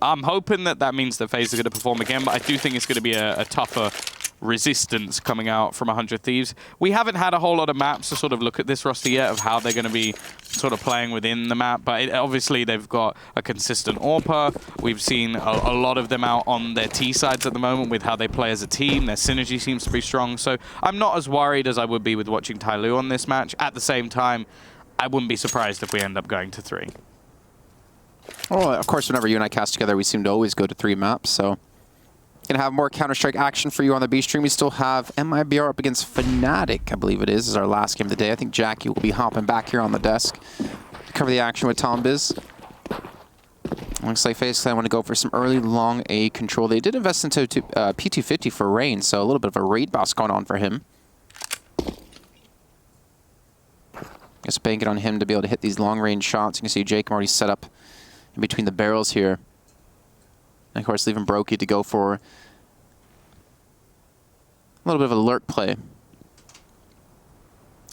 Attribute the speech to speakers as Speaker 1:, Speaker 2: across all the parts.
Speaker 1: I'm hoping that that means that FaZe are going to perform again, but I do think it's going to be a tougher resistance coming out from 100 Thieves. We haven't had a whole lot of maps to sort of look at this roster yet of how they're going to be sort of playing within the map, but obviously they've got a consistent AWPer. We've seen a lot of them out on their T sides at the moment with how they play as a team. Their synergy seems to be strong, so I'm not as worried as I would be with watching Tyloo on this match. At the same time, I wouldn't be surprised if we end up going to 3.
Speaker 2: Well, of course, whenever you and I cast together, we seem to always go to 3 maps, so gonna have more Counter-Strike action for you on the B stream. We still have MIBR up against Fnatic, I believe it is our last game of the day. I think Jackie will be hopping back here on the desk to cover the action with Tom Biz. Looks like FaZe Clan want to go for some early long A control. They did invest into P250 for Rain, so a little bit of a raid boss going on for him. Just banking on him to be able to hit these long-range shots. You can see Jake already set up in between the barrels here. And of course, leaving Brokey to go for a little bit of a lurk play.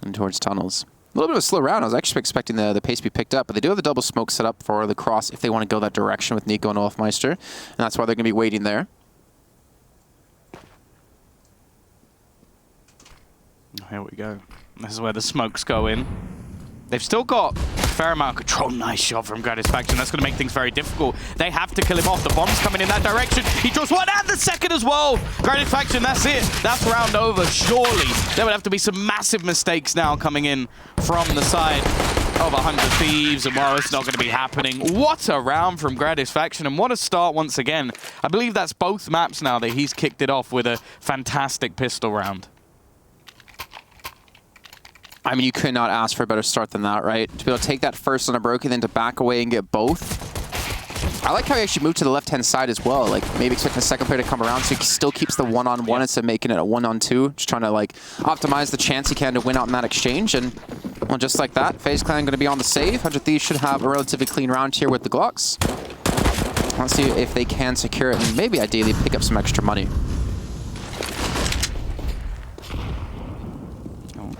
Speaker 2: And towards tunnels. A little bit of a slow round. I was actually expecting the pace to be picked up, but they do have the double smoke set up for the cross if they want to go that direction with Niko and Olafmeister. And that's why they're going to be waiting there.
Speaker 1: Here we go. This is where the smokes go in. They've still got a fair amount of control. Nice shot from Gratisfaction. That's going to make things very difficult. They have to kill him off. The bomb's coming in that direction. He draws one and the second as well. Gratisfaction, that's it. That's round over. Surely there would have to be some massive mistakes now coming in from the side of 100 Thieves. And well, it's not going to be happening. What a round from Gratisfaction. And what a start once again. I believe that's both maps now that he's kicked it off with a fantastic pistol round.
Speaker 2: I mean, you could not ask for a better start than that, right? To be able to take that first on a Brokey, then to back away and get both. I like how he actually moved to the left-hand side as well. Like, maybe expecting the second player to come around, so he still keeps the one-on-one instead of making it a one-on-two. Just trying to, like, optimize the chance he can to win out in that exchange. And, well, just like that, FaZe Clan going to be on the save. 100 Thieves should have a relatively clean round here with the Glocks. Let's see if they can secure it and maybe ideally pick up some extra money.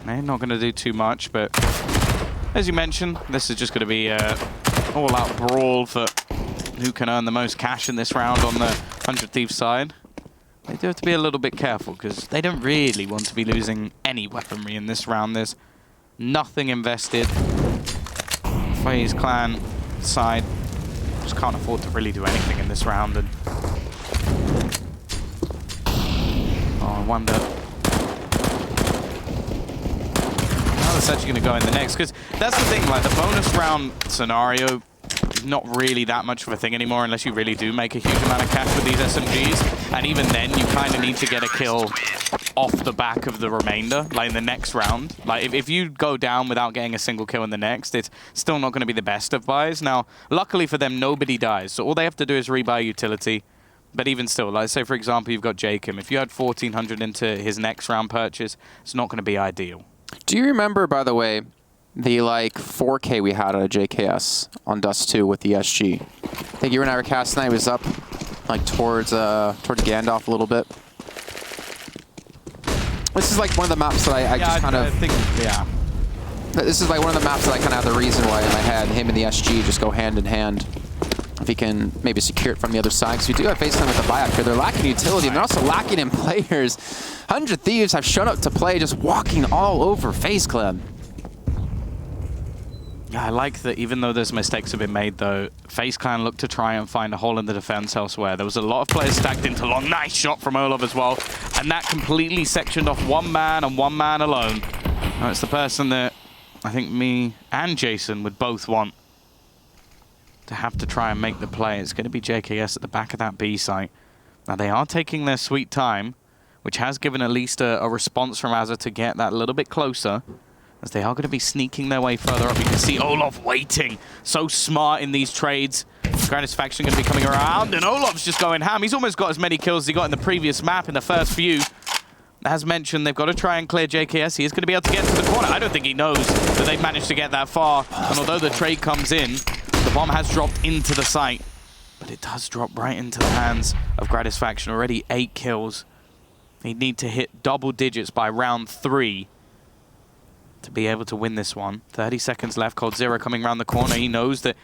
Speaker 1: They're not going to do too much, but as you mentioned, this is just going to be an all-out brawl for who can earn the most cash in this round on the 100 Thieves side. They do have to be a little bit careful because they don't really want to be losing any weaponry in this round. There's nothing invested. FaZe Clan side just can't afford to really do anything in this round. And oh, I wonder. That's actually going to go in the next, because that's the thing, like the bonus round scenario is not really that much of a thing anymore unless you really do make a huge amount of cash with these SMGs, and even then you kind of need to get a kill off the back of the remainder, like in the next round. Like if you go down without getting a single kill in the next, it's still not going to be the best of buys. Now, luckily for them, nobody dies, so all they have to do is rebuy utility. But even still, like say for example, you've got Jacob. If you had 1,400 into his next round purchase, it's not going to be ideal.
Speaker 2: Do you remember, by the way, the like 4K we had out of JKS on Dust2 with the SG? I think you and I were casting that. It was up like towards Gandalf a little bit. This is like one of the maps that I just kind of
Speaker 1: think, yeah.
Speaker 2: This is like one of the maps that I kind of have the reason why in my head him and the SG just go hand in hand. If he can maybe secure it from the other side, because we do have FaZe Clan with the buyout here. They're lacking utility, and they're also lacking in players. 100 Thieves have shown up to play, just walking all over FaZe Clan.
Speaker 1: Yeah, I like that even though those mistakes have been made, though, FaZe Clan looked to try and find a hole in the defense elsewhere. There was a lot of players stacked into long. Nice shot from Olaf as well, and that completely sectioned off one man and one man alone. Now, it's the person that I think me and Jason would both want to have to try and make the play. It's going to be JKS at the back of that B site. Now, they are taking their sweet time, which has given at least a response from Azza to get that a little bit closer, as they are going to be sneaking their way further up. You can see Olaf waiting. So smart in these trades. Gratisfaction going to be coming around, and Olaf's just going ham. He's almost got as many kills as he got in the previous map in the first few. As mentioned, they've got to try and clear JKS. He is going to be able to get to the corner. I don't think he knows that they've managed to get that far. And although the trade comes in, the bomb has dropped into the site, but it does drop right into the hands of Gratisfaction. Already 8 kills. He'd need to hit double digits by round 3 to be able to win this one. 30 seconds left. Coldzera coming around the corner. He knows that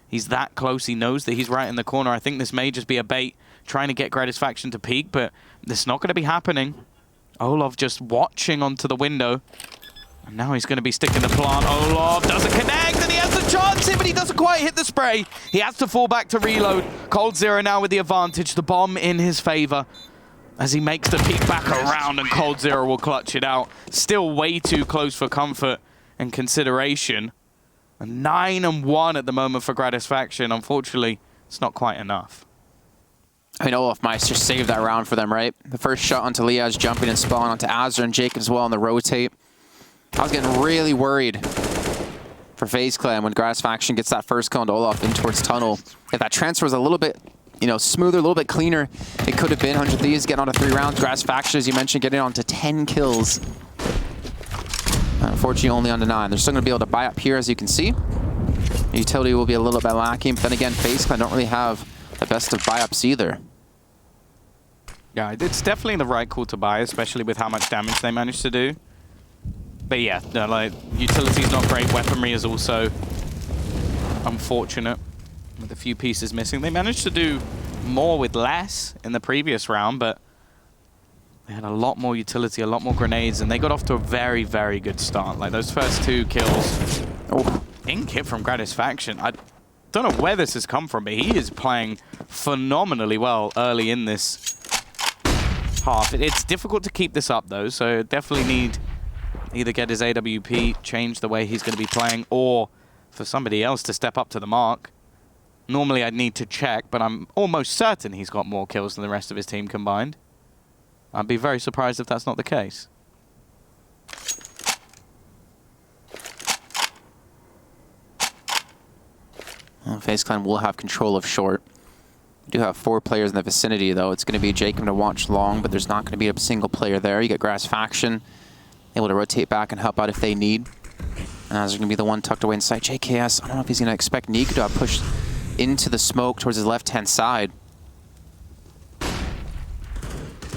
Speaker 1: He's that close. He knows that he's right in the corner. I think this may just be a bait, trying to get Gratisfaction to peek, but it's not going to be happening. Olaf just watching onto the window. And now he's going to be sticking the plant. Olaf doesn't connect, and he has the chance here, but he doesn't quite hit the spray. He has to fall back to reload. Coldzera now with the advantage. The bomb in his favor as he makes the peek back around, and Coldzera will clutch it out. Still way too close for comfort and consideration. A 9-1 at the moment for Gratisfaction. Unfortunately, it's not quite enough.
Speaker 2: I mean, Olaf Meister saved that round for them, right? The first shot onto Liaz, jumping and spawning onto Azure and Jacob as well on the rotate. I was getting really worried for FaZe Clan when Gratisfaction gets that first kill onto Olaf in towards Tunnel. If that transfer was a little bit, smoother, a little bit cleaner, it could have been 100 Thieves getting onto 3 rounds. Gratisfaction, as you mentioned, getting onto 10 kills. Unfortunately, only on to 9. They're still going to be able to buy up here, as you can see. Utility will be a little bit lacking, but then again, FaZe Clan don't really have the best of buy-ups either.
Speaker 1: Yeah, it's definitely the right call to buy, especially with how much damage they managed to do. But yeah, no, like, utility's not great. Weaponry is also unfortunate with a few pieces missing. They managed to do more with less in the previous round, but they had a lot more utility, a lot more grenades, and they got off to a very, very good start. Like, those first 2 kills. Oh, ink hit from Gratisfaction. I don't know where this has come from, but he is playing phenomenally well early in this half. It's difficult to keep this up, though, so definitely need either get his AWP, change the way he's going to be playing, or for somebody else to step up to the mark. Normally I'd need to check, but I'm almost certain he's got more kills than the rest of his team combined. I'd be very surprised if that's not the case.
Speaker 2: Well, FaZe Clan will have control of short. We do have 4 players in the vicinity, though. It's going to be Jacob to watch long, but there's not going to be a single player there. You get Gratisfaction able to rotate back and help out if they need. There's going to be the one tucked away inside JKS. I don't know if he's going to expect Niko to push into the smoke towards his left-hand side.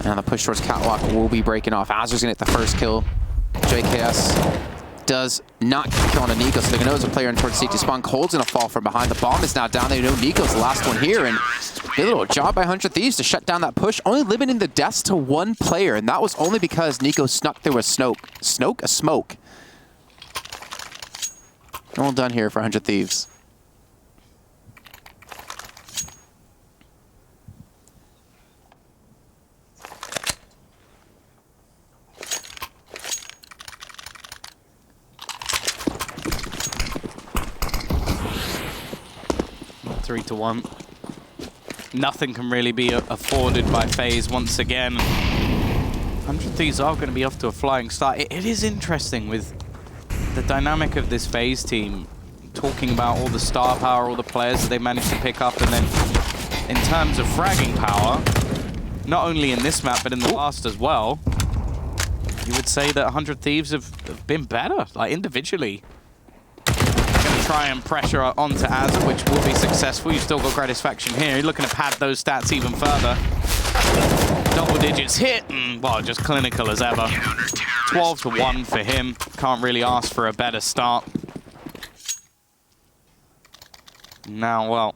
Speaker 2: And the push towards Catwalk will be breaking off. Azur's going to get the first kill. JKS does not kill on a Niko, so they're going to know there's a player in towards CT spawn. Cold's going to fall from behind. The bomb is now down. They know Niko's the last one here, and a little job by 100 Thieves to shut down that push, only limiting the deaths to 1 player, and that was only because Niko snuck through a smoke. All done here for 100 Thieves.
Speaker 1: Three to 1. Nothing can really be afforded by FaZe once again. 100 Thieves are going to be off to a flying start. It is interesting with the dynamic of this FaZe team, talking about all the star power, all the players that they managed to pick up, and then in terms of fragging power, not only in this map but in the last as well, you would say that 100 Thieves have been better, like individually. Try and pressure onto Azure, which will be successful. You've still got Gratisfaction here. You're looking to pad those stats even further. Double digits hit, and, well, just clinical as ever. 12 to 1 for him. Can't really ask for a better start. Now, well,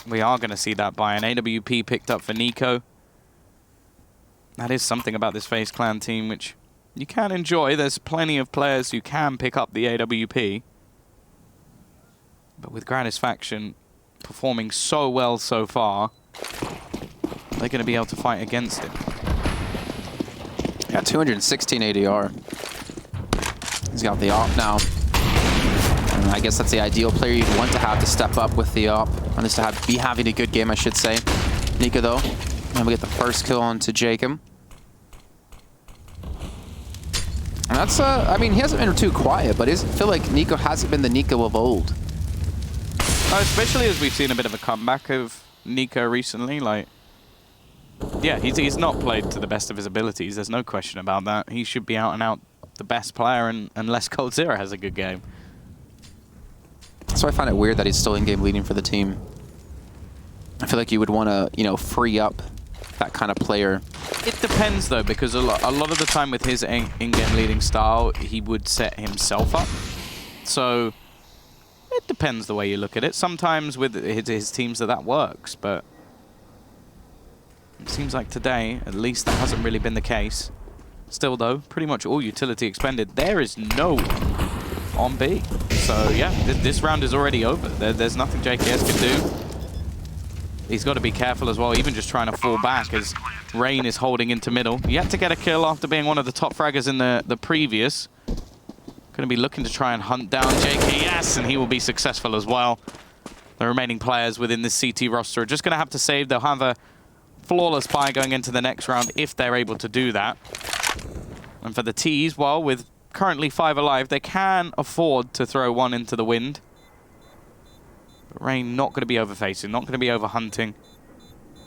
Speaker 1: we are going to see that by an AWP picked up for Niko. That is something about this FaZe Clan team which you can enjoy. There's plenty of players who can pick up the AWP. But with Gratisfaction performing so well so far, they're going to be able to fight against it.
Speaker 2: Yeah, 216 ADR. He's got the op now. And I guess that's the ideal player you'd want to have to step up with the op. Or at least to be having a good game, I should say. Niko, though, and we get the first kill onto Jacob. And that's, I mean, he hasn't been too quiet, but I feel like Niko hasn't been the Niko of old.
Speaker 1: Especially as we've seen a bit of a comeback of Niko recently. Like, yeah, he's not played to the best of his abilities. There's no question about that. He should be out and out the best player, unless Coldzera has a good game.
Speaker 2: So I find it weird that he's still in-game leading for the team. I feel like you would want to, you know, free up that kind of player.
Speaker 1: It depends, though, because a lot of the time with his in-game leading style, he would set himself up. So It depends the way you look at it. Sometimes with his teams that works, but it seems like today, at least, that hasn't really been the case. Still, though, pretty much all utility expended. There is no on B. So, yeah, this round is already over. There's nothing JKS can do. He's got to be careful as well, even just trying to fall back as Rain is holding into middle. Yet to get a kill after being one of the top fraggers in the previous. Going to be looking to try and hunt down JKS, and he will be successful as well. The remaining players within this CT roster are just going to have to save. They'll have a flawless buy going into the next round if they're able to do that. And for the T's, well, with currently 5 alive, they can afford to throw one into the wind. But Rain not going to be over-facing, not going to be over-hunting.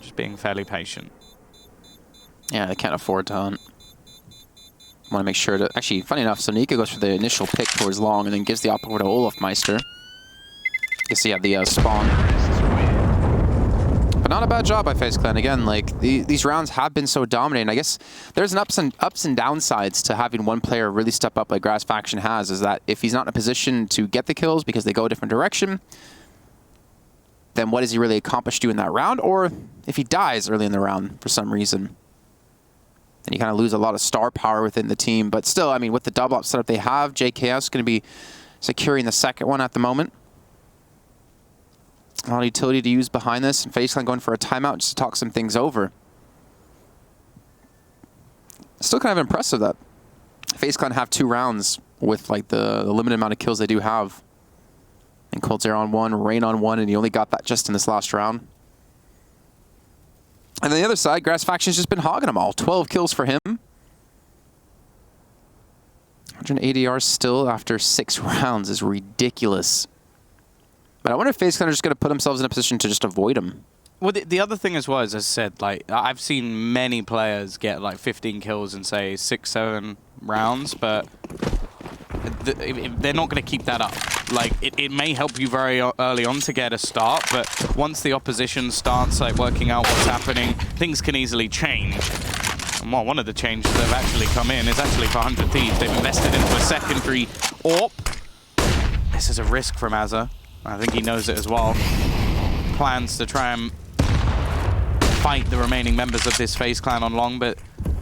Speaker 1: Just being fairly patient.
Speaker 2: Yeah, they can't afford to hunt. Want to make sure to... Actually, funny enough, so Niko goes for the initial pick towards long and then gives the op over to Olofmeister. Guess he had the spawn. But not a bad job by FaZe Clan. Again, like, these rounds have been so dominating. I guess there's an ups and downsides to having one player really step up like Grass Faction has, is that if he's not in a position to get the kills because they go a different direction, then what does he really accomplish doing that round? Or if he dies early in the round for some reason, then you kind of lose a lot of star power within the team. But still, I mean, with the double up setup they have, JKS is going to be securing the second one at the moment. A lot of utility to use behind this, and FaZe Clan going for a timeout just to talk some things over. Still kind of impressive that FaZe Clan have 2 rounds with like the limited amount of kills they do have. And Coldzera on 1, Rain on 1, and he only got that just in this last round. And on the other side, Grass Faction's just been hogging them all. 12 kills for him. 180 yards still after 6 rounds is ridiculous. But I wonder if FaZe Clan are just going to put themselves in a position to just avoid him.
Speaker 1: Well, the other thing as well, as I said, like, I've seen many players get like 15 kills in, say, 6, 7 rounds, but they're not going to keep that up. Like, it may help you very early on to get a start, but once the opposition starts like working out what's happening, things can easily change. And well, one of the changes that have actually come in is actually for 100 Thieves. They've invested into a secondary AWP. This is a risk from Azza. I think he knows it as well. Plans to try and fight the remaining members of this FaZe Clan on long, but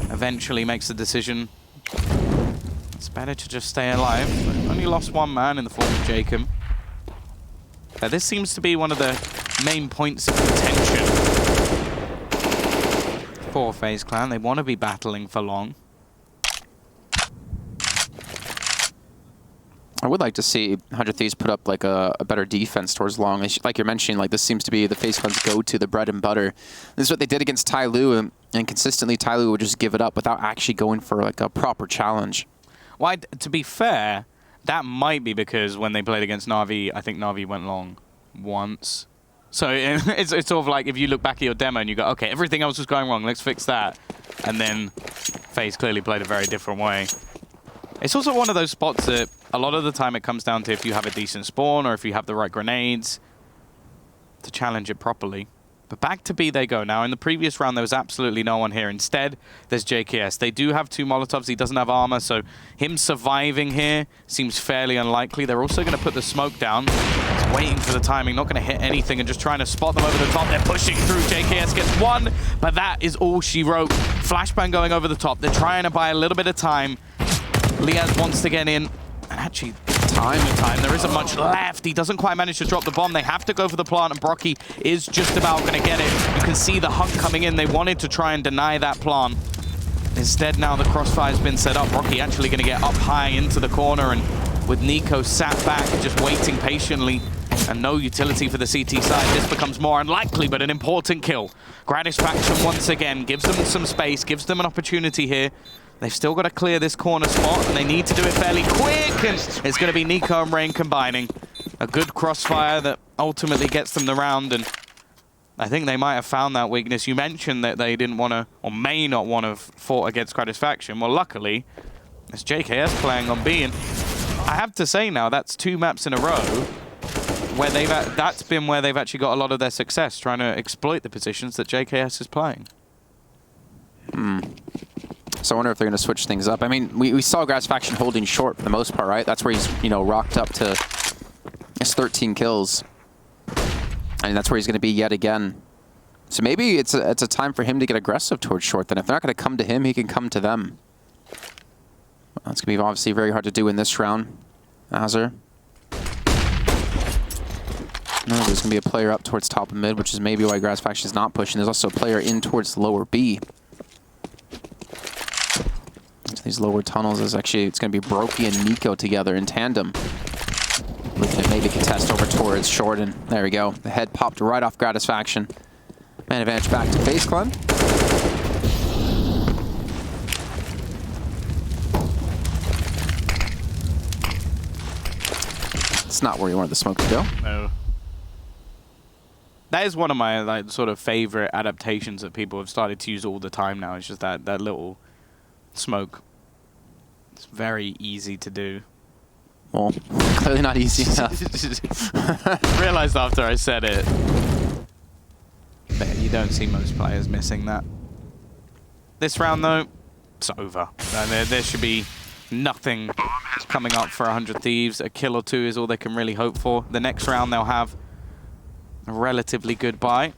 Speaker 1: eventually makes the decision. It's better to just stay alive. Only lost 1 man in the form of Jacob. This seems to be one of the main points of contention for FaZe Clan. They want to be battling for long.
Speaker 2: I would like to see 100 Thieves put up like a better defense towards long. Like you're mentioning, like this seems to be the FaZe Clan's go-to, the bread and butter. This is what they did against Tyloo, and consistently Tyloo would just give it up without actually going for like a proper challenge.
Speaker 1: Well, to be fair, that might be because when they played against Na'Vi, I think Na'Vi went long once. So it's sort of like if you look back at your demo and you go, okay, everything else was going wrong, let's fix that. And then FaZe clearly played a very different way. It's also one of those spots that a lot of the time it comes down to if you have a decent spawn or if you have the right grenades to challenge it properly. But back to B they go. Now, in the previous round, there was absolutely no one here. Instead, there's JKS. They do have 2 Molotovs. He doesn't have armor, so him surviving here seems fairly unlikely. They're also going to put the smoke down. He's waiting for the timing, not going to hit anything, and just trying to spot them over the top. They're pushing through. JKS gets 1, but that is all she wrote. Flashbang going over the top. They're trying to buy a little bit of time. Liaz wants to get in, and actually, time, there isn't much left. He doesn't quite manage to drop the bomb. They have to go for the plant, and Brokey is just about going to get it. You can see the hunt coming in. They wanted to try and deny that plant. Instead, now the crossfire's been set up. Brokey actually going to get up high into the corner, and with Niko sat back, just waiting patiently, and no utility for the CT side, this becomes more unlikely, but an important kill. Gratis Faction once again gives them some space, gives them an opportunity here. They've still got to clear this corner spot, and they need to do it fairly quick, and it's going to be Niko and Rain combining. A good crossfire that ultimately gets them the round, and I think they might have found that weakness. You mentioned that they didn't want to, or may not want to have fought against Gratis Faction. Well, luckily, it's JKS playing on B, and I have to say now, that's 2 maps in a row where that's been where they've actually got a lot of their success, trying to exploit the positions that JKS is playing.
Speaker 2: So I wonder if they're going to switch things up. I mean, we saw Grass Faction holding short for the most part, right? That's where he's, you know, rocked up to It's 13 kills. And that's where he's going to be yet again. So maybe it's a time for him to get aggressive towards short. Then if they're not going to come to him, he can come to them. Well, it's going to be obviously very hard to do in this round. Azur. No, there's going to be a player up towards top of mid, which is maybe why Grass Faction is not pushing. There's also a player in towards lower B. So these lower tunnels is actually, it's going to be Brokey and Niko together in tandem. Looking at maybe contest over towards short, and there we go. The head popped right off Gratis Faction. Man advantage back to FaZe Clan. It's not where you wanted the smoke to go.
Speaker 1: No. That is one of my sort of favorite adaptations that people have started to use all the time now. It's just that little smoke. It's very easy to do.
Speaker 2: Well, clearly not easy enough.
Speaker 1: Realized after I said it. But you don't see most players missing that. This round, though, it's over. There should be nothing coming up for 100 Thieves. A kill or two is all they can really hope for. The next round, they'll have a relatively good buy.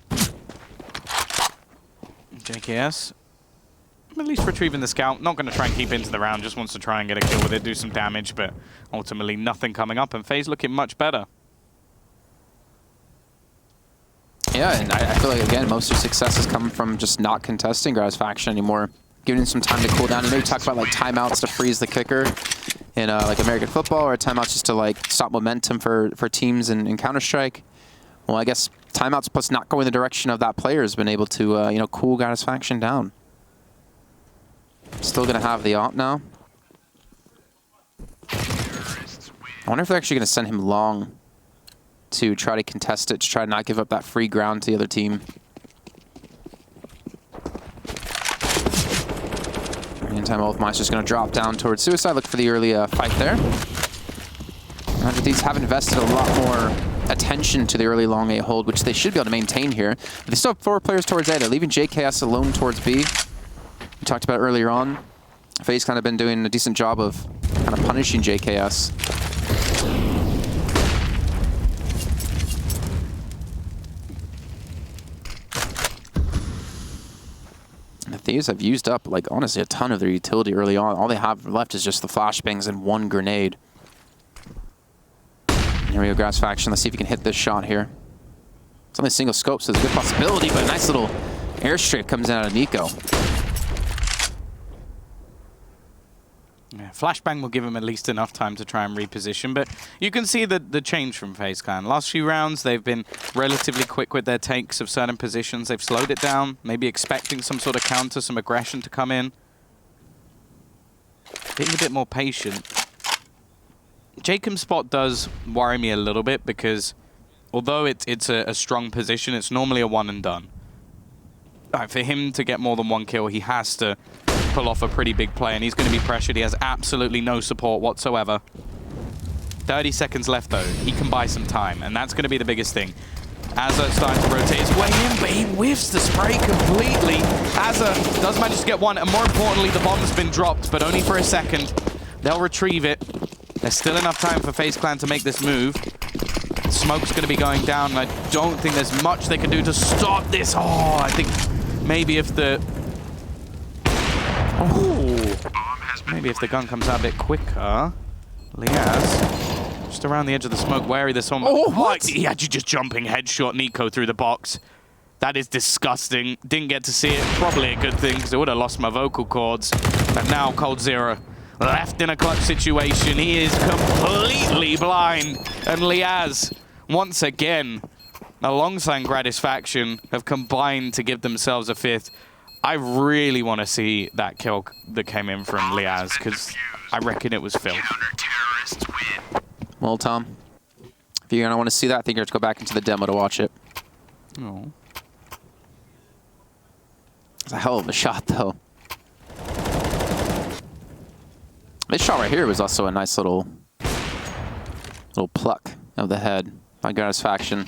Speaker 1: JKS, at least retrieving the scout. Not going to try and keep into the round. Just wants to try and get a kill with it, do some damage. But ultimately, nothing coming up. And FaZe looking much better.
Speaker 2: Yeah, and I feel like, again, most of success has come from just not contesting Grass Faction anymore. Giving him some time to cool down. And maybe talk about like timeouts to freeze the kicker in like American football, or timeouts just to like stop momentum for teams in Counter-Strike. Well, I guess timeouts plus not going the direction of that player has been able to, you know, cool Gratis Faction down. Still going to have the op now. I wonder if they're actually going to send him long to try to contest it, to try to not give up that free ground to the other team. Meantime, Oldmeister's going to drop down towards Suicide. Look for the early fight there. These have invested a lot more attention to the early long A hold, which they should be able to maintain here. But they still have 4 players towards A. They're leaving JKS alone towards B. We talked about earlier on. FaZe kind of been doing a decent job of kind of punishing JKS. The Thieves have used up, like, honestly, a ton of their utility early on. All they have left is just the flashbangs and 1 grenade. Here we go, Grass Faction. Let's see if we can hit this shot here. It's only a single scope, so there's a good possibility, but a nice little airstrike comes in out of Niko.
Speaker 1: Yeah, flashbang will give him at least enough time to try and reposition, but you can see the change from FaZe Clan. Last few rounds, they've been relatively quick with their takes of certain positions. They've slowed it down, maybe expecting some sort of counter, some aggression to come in. Being a bit more patient. Jacob's spot does worry me a little bit because although it's a strong position, it's normally a one and done. For him to get more than 1 kill, he has to pull off a pretty big play, and he's going to be pressured. He has absolutely no support whatsoever. 30 seconds left, though. He can buy some time, and that's going to be the biggest thing. Azur starting to rotate his way in, but he whiffs the spray completely. Azur does manage to get one, and more importantly, the bomb's been dropped, but only for a second. They'll retrieve it. There's still enough time for FaZe Clan to make this move. Smoke's going to be going down, and I don't think there's much they can do to stop this. Oh, I think maybe if the... Oh, maybe if the gun comes out a bit quicker. Liaz, just around the edge of the smoke, wary this one.
Speaker 2: Oh, what?
Speaker 1: He had you just jumping headshot Niko through the box. That is disgusting. Didn't get to see it. Probably a good thing, because it would have lost my vocal cords. But now Coldzera left in a clutch situation. He is completely blind. And Liaz, once again, alongside Gratis Faction, have combined to give themselves a 5th. I really want to see that kill that came in from Liaz, because I reckon it was filth.
Speaker 2: Well, Tom, if you're going to want to see that, I think you have to go back into the demo to watch it.
Speaker 1: Oh.
Speaker 2: It's a hell of a shot, though. This shot right here was also a nice little pluck of the head by Gratis Faction.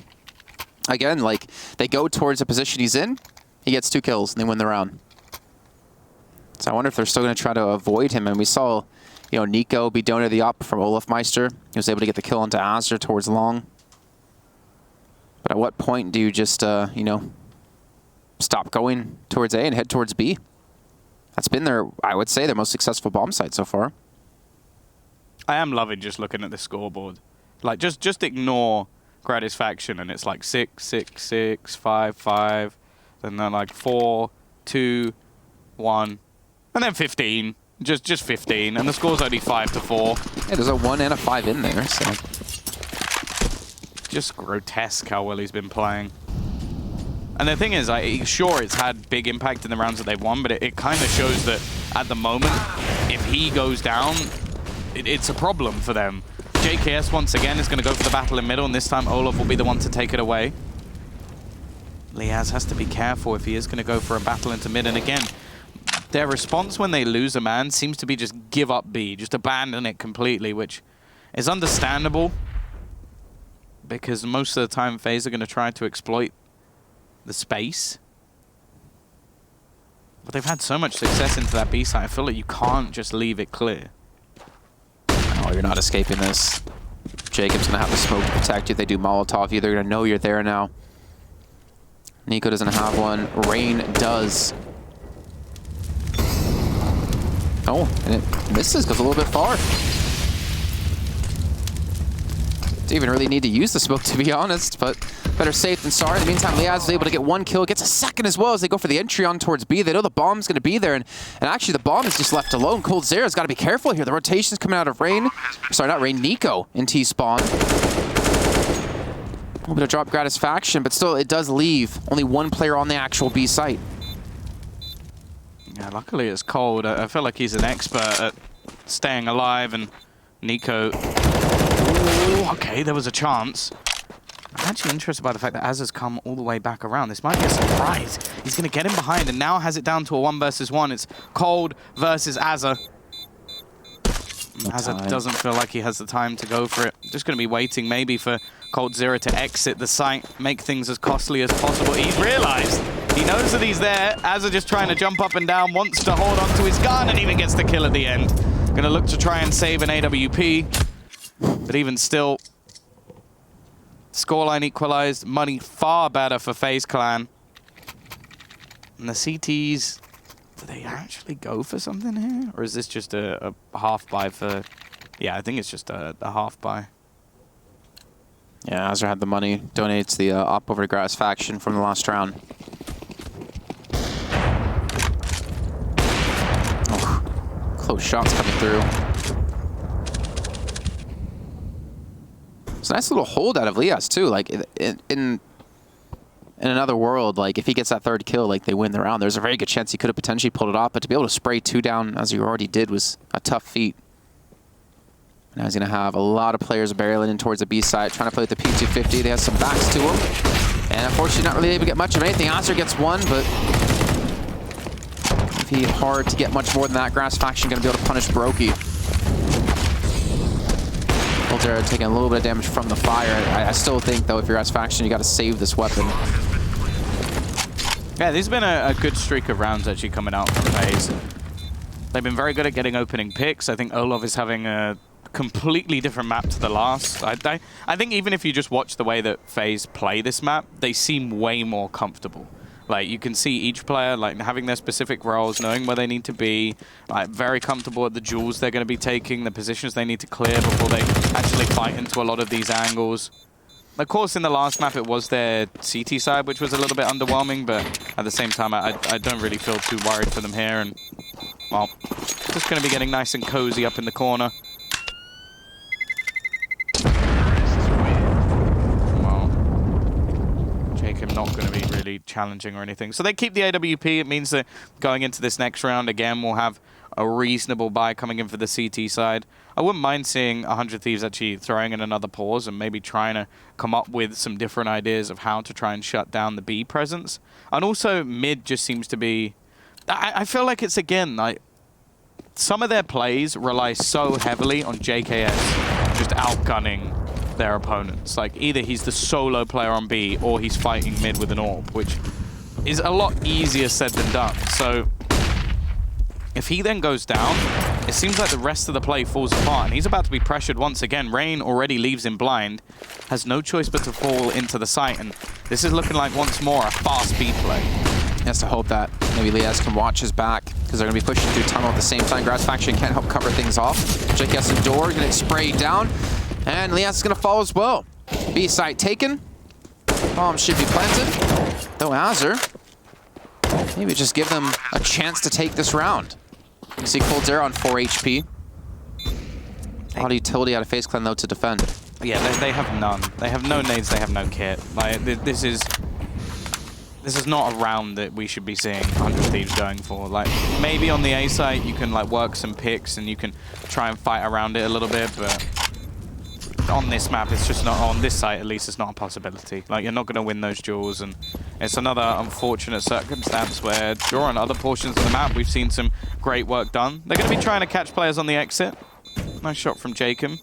Speaker 2: Again, like, they go towards the position he's in, he gets 2 kills, and they win the round. So I wonder if they're still going to try to avoid him. And we saw, you know, Niko be donated the op from Olaf Meister. He was able to get the kill onto Azur towards long. But at what point do you just, you know, stop going towards A and head towards B? That's been their, I would say, their most successful bomb site so far.
Speaker 1: I am loving just looking at the scoreboard. Like, just ignore Gratisfaction, and it's like 6, 6, 6, 5, 5, and then like 4, 2, 1, and then 15. Just 15, and the score's only 5-4.
Speaker 2: Yeah, there's a 1 and a 5 in there, so.
Speaker 1: Just grotesque how well he's been playing. And the thing is, sure, it's had big impact in the rounds that they've won, but it kind of shows that at the moment, if he goes down, it's a problem for them. JKS, once again, is going to go for the battle in middle, and this time Olaf will be the one to take it away. Liaz has to be careful if he is going to go for a battle into mid, and again, their response when they lose a man seems to be just give up B, just abandon it completely, which is understandable, because most of the time FaZe are going to try to exploit the space. But they've had so much success into that B side, I feel like you can't just leave it clear.
Speaker 2: Oh, you're not escaping this. Jacob's going to have the smoke to protect you. If they do Molotov you, they're going to know you're there now. Niko doesn't have one. Rain does. Oh, and it misses, goes a little bit far. Didn't even really need to use the smoke, to be honest, but better safe than sorry. In the meantime, Liaz is able to get 1 kill, gets a second as well as they go for the entry on towards B. They know the bomb's going to be there, and actually the bomb is just left alone. Coldzera's got to be careful here. The rotation's coming out of Rain. Sorry, not Rain, Niko in T-spawn. A little bit of drop Gratisfaction, but still, it does leave only 1 player on the actual B site.
Speaker 1: Yeah, luckily it's cold. I feel like he's an expert at staying alive, and Niko... Ooh, okay, there was a chance. I'm actually interested by the fact that Az has come all the way back around. This might be a surprise. He's going to get him behind and now has it down to a 1 versus 1. It's Cold versus Azza. Azza doesn't feel like he has the time to go for it. Just going to be waiting maybe for Coldzera to exit the site, make things as costly as possible. He's realized. He knows that he's there. Azza just trying to jump up and down, wants to hold on to his gun and even gets the kill at the end. Going to look to try and save an AWP. But even still, scoreline equalized, money far better for FaZe Clan. And the CTs, do they actually go for something here? Or is this just a half buy for... Yeah, I think it's just a half buy.
Speaker 2: Yeah, Azra had the money, donates the op over to Gratisfaction from the last round. Oh, close shots coming through. It's a nice little hold out of Liaz too. Like in another world, like if he gets that 3rd kill, like they win the round. There's a very good chance he could have potentially pulled it off, but to be able to spray 2 down as he already did was a tough feat. Now he's going to have a lot of players barreling in towards the B side, trying to play with the P250. They have some backs to him, and unfortunately not really able to get much of anything. Azra gets 1, but if he hard to get much more than that, Gratisfaction going to be able to punish Brokey. Coldzera taking a little bit of damage from the fire. I still think, though, if you're Gratisfaction, you got to save this weapon.
Speaker 1: Yeah, there's been a good streak of rounds actually coming out from FaZe. They've been very good at getting opening picks. I think Olaf is having a completely different map to the last. I think even if you just watch the way that FaZe play this map, they seem way more comfortable. Like, you can see each player, like, having their specific roles, knowing where they need to be, like, very comfortable at the duels they're going to be taking, the positions they need to clear before they actually fight into a lot of these angles. Of course, in the last map, it was their CT side, which was a little bit underwhelming, but at the same time, I don't really feel too worried for them here, and, well, just going to be getting nice and cozy up in the corner. Jacob not going to be really challenging or anything. So they keep the AWP. It means that going into this next round, again, we'll have a reasonable buy coming in for the CT side. I wouldn't mind seeing 100 Thieves actually throwing in another pause and maybe trying to come up with some different ideas of how to try and shut down the B presence. And also, mid just seems to be... I feel like it's, again, like... Some of their plays rely so heavily on JKS just outgunning their opponents. Like, either he's the solo player on B or he's fighting mid with an AWP, which is a lot easier said than done. So if he then goes down, it seems like the rest of the play falls apart, and he's about to be pressured once again. Rain already leaves him blind, has no choice but to fall into the site, and this is looking like once more a fast speed play.
Speaker 2: He has to hope that maybe Liaz can watch his back, because they're going to be pushing through tunnel at the same time. Grass Faction can't help cover things off. JKS and door going to spray down, and Liaz is going to fall as well. B site taken. Bomb should be planted. Though Azure, maybe just give them a chance to take this round. You see Coldzera on 4 HP. A lot of utility out of FaZe Clan though to defend.
Speaker 1: Yeah, they have none. They have no nades, they have no kit. Like, this is not a round that we should be seeing 100 Thieves going for. Like, maybe on the A site you can like work some picks and you can try and fight around it a little bit, but on this map, it's just not, on this site at least, it's not a possibility. Like, you're not going to win those duels, and it's another unfortunate circumstance where during other portions of the map, we've seen some great work done. They're going to be trying to catch players on the exit. Nice shot from Jacob.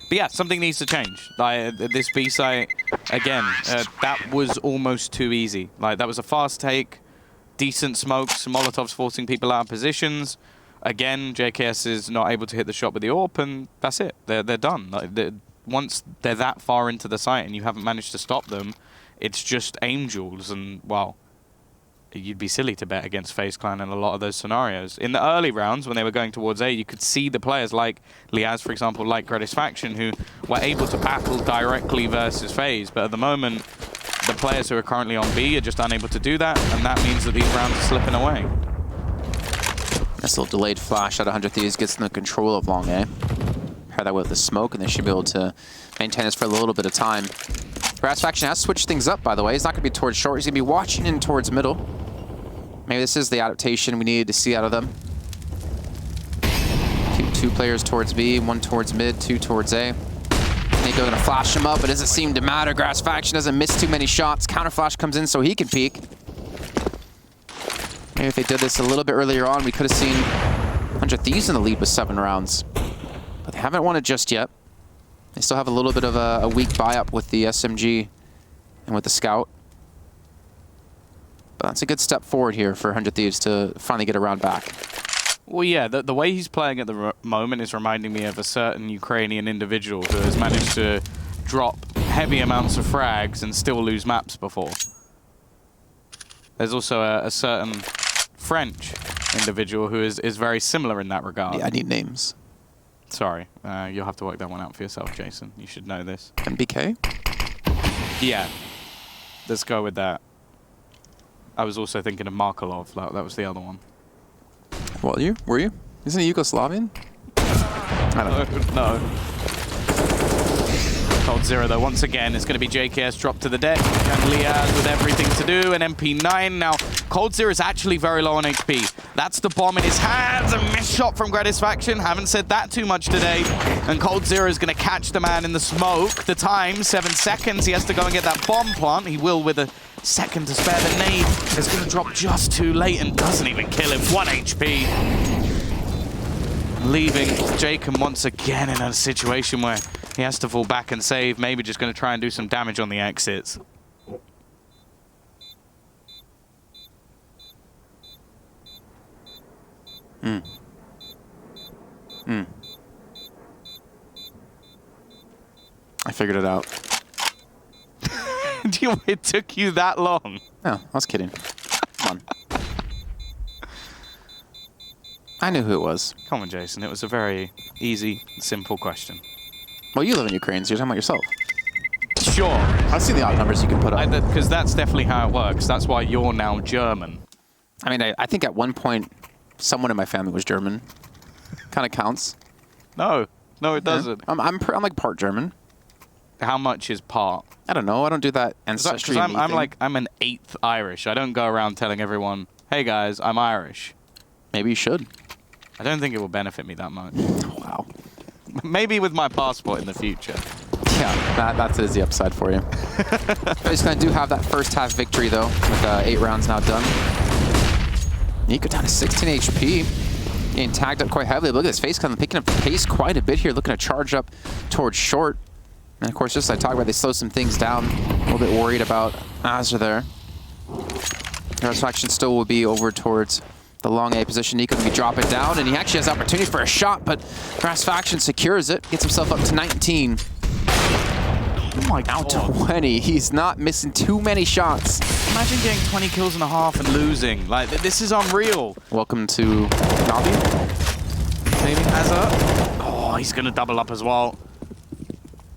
Speaker 1: But yeah, something needs to change. Like, this B site, again, that was almost too easy. Like, that was a fast take, decent smokes, Molotovs forcing people out of positions. Again, JKS is not able to hit the shot with the AWP, and that's it. They're done. Like, once they're that far into the site and you haven't managed to stop them, it's just angels. And, well, you'd be silly to bet against FaZe Clan in a lot of those scenarios. In the early rounds, when they were going towards A, you could see the players like Liaz, for example, like Faction, who were able to battle directly versus FaZe. But at the moment, the players who are currently on B are just unable to do that, and that means that these rounds are slipping away.
Speaker 2: This little delayed flash out of 100 Thieves gets in the control of Long A. Pair that with the smoke, and they should be able to maintain this for a little bit of time. Grass Faction has switched things up, by the way. He's not going to be towards short. He's going to be watching in towards middle. Maybe this is the adaptation we needed to see out of them. Keep 2 players towards B, 1 towards mid, 2 towards A. Niko going to flash him up. It doesn't seem to matter. Grass Faction doesn't miss too many shots. Counter flash comes in so he can peek. Maybe if they did this a little bit earlier on, we could have seen 100 Thieves in the lead with 7 rounds. But they haven't won it just yet. They still have a little bit of a weak buy-up with the SMG and with the Scout. But that's a good step forward here for 100 Thieves to finally get a round back.
Speaker 1: Well, yeah, the way he's playing at the moment is reminding me of a certain Ukrainian individual who has managed to drop heavy amounts of frags and still lose maps before. There's also a certain French individual who is very similar in that regard.
Speaker 2: Yeah, I need names.
Speaker 1: Sorry, you'll have to work that one out for yourself, Jason. You should know this.
Speaker 2: MBK?
Speaker 1: Yeah, let's go with that. I was also thinking of Markelov. That was the other one.
Speaker 2: Well, were you? Isn't he Yugoslavian? I don't know.
Speaker 1: No. Coldzera, though, once again, is going to be JKS dropped to the deck. And Liaz with everything to do. And MP9. Now, Coldzera is actually very low on HP. That's the bomb in his hands. A missed shot from Faction. Haven't said that too much today. And Coldzera is going to catch the man in the smoke. The time, 7 seconds. He has to go and get that bomb plant. He will with a second to spare. The nade is going to drop just too late and doesn't even kill him. 1 HP. Leaving Jacob once again in a situation where he has to fall back and save. Maybe just going to try and do some damage on the exits.
Speaker 2: I figured it out.
Speaker 1: It took you that long?
Speaker 2: No, I was kidding. Come on. I knew who it was.
Speaker 1: Come on, Jason. It was a very easy, simple question.
Speaker 2: Well, you live in Ukraine, so you're talking about yourself.
Speaker 1: Sure.
Speaker 2: I've seen the odd numbers you can put up.
Speaker 1: Because that's definitely how it works. That's why you're now German.
Speaker 2: I mean, I think at one point, someone in my family was German. Kind of counts.
Speaker 1: No, it doesn't.
Speaker 2: I'm like part German.
Speaker 1: How much is part?
Speaker 2: I don't know. I don't do that ancestry.
Speaker 1: Because I'm an 8th Irish. I don't go around telling everyone, "Hey guys, I'm Irish."
Speaker 2: Maybe you should.
Speaker 1: I don't think it will benefit me that much.
Speaker 2: Wow.
Speaker 1: Maybe with my passport in the future.
Speaker 2: Yeah, that is the upside for you. FaZe Clan do have that first half victory though, with 8 rounds now done. Niko down to 16 HP. Getting tagged up quite heavily. Look at this FaZe Clan picking up the pace quite a bit here, looking to charge up towards short. And of course, just like I talked about, they slow some things down. A little bit worried about Azure there. Faction still will be over towards The long A position, Niko can be dropping down, and he actually has opportunity for a shot, but Grass Faction secures it, gets himself up to 19.
Speaker 1: Oh my
Speaker 2: Out
Speaker 1: God.
Speaker 2: 20. He's not missing too many shots.
Speaker 1: Imagine getting 20 kills and a half and losing. Like, this is unreal.
Speaker 2: Welcome to Navi.
Speaker 1: Maybe Azza. Oh, he's going to double up as well.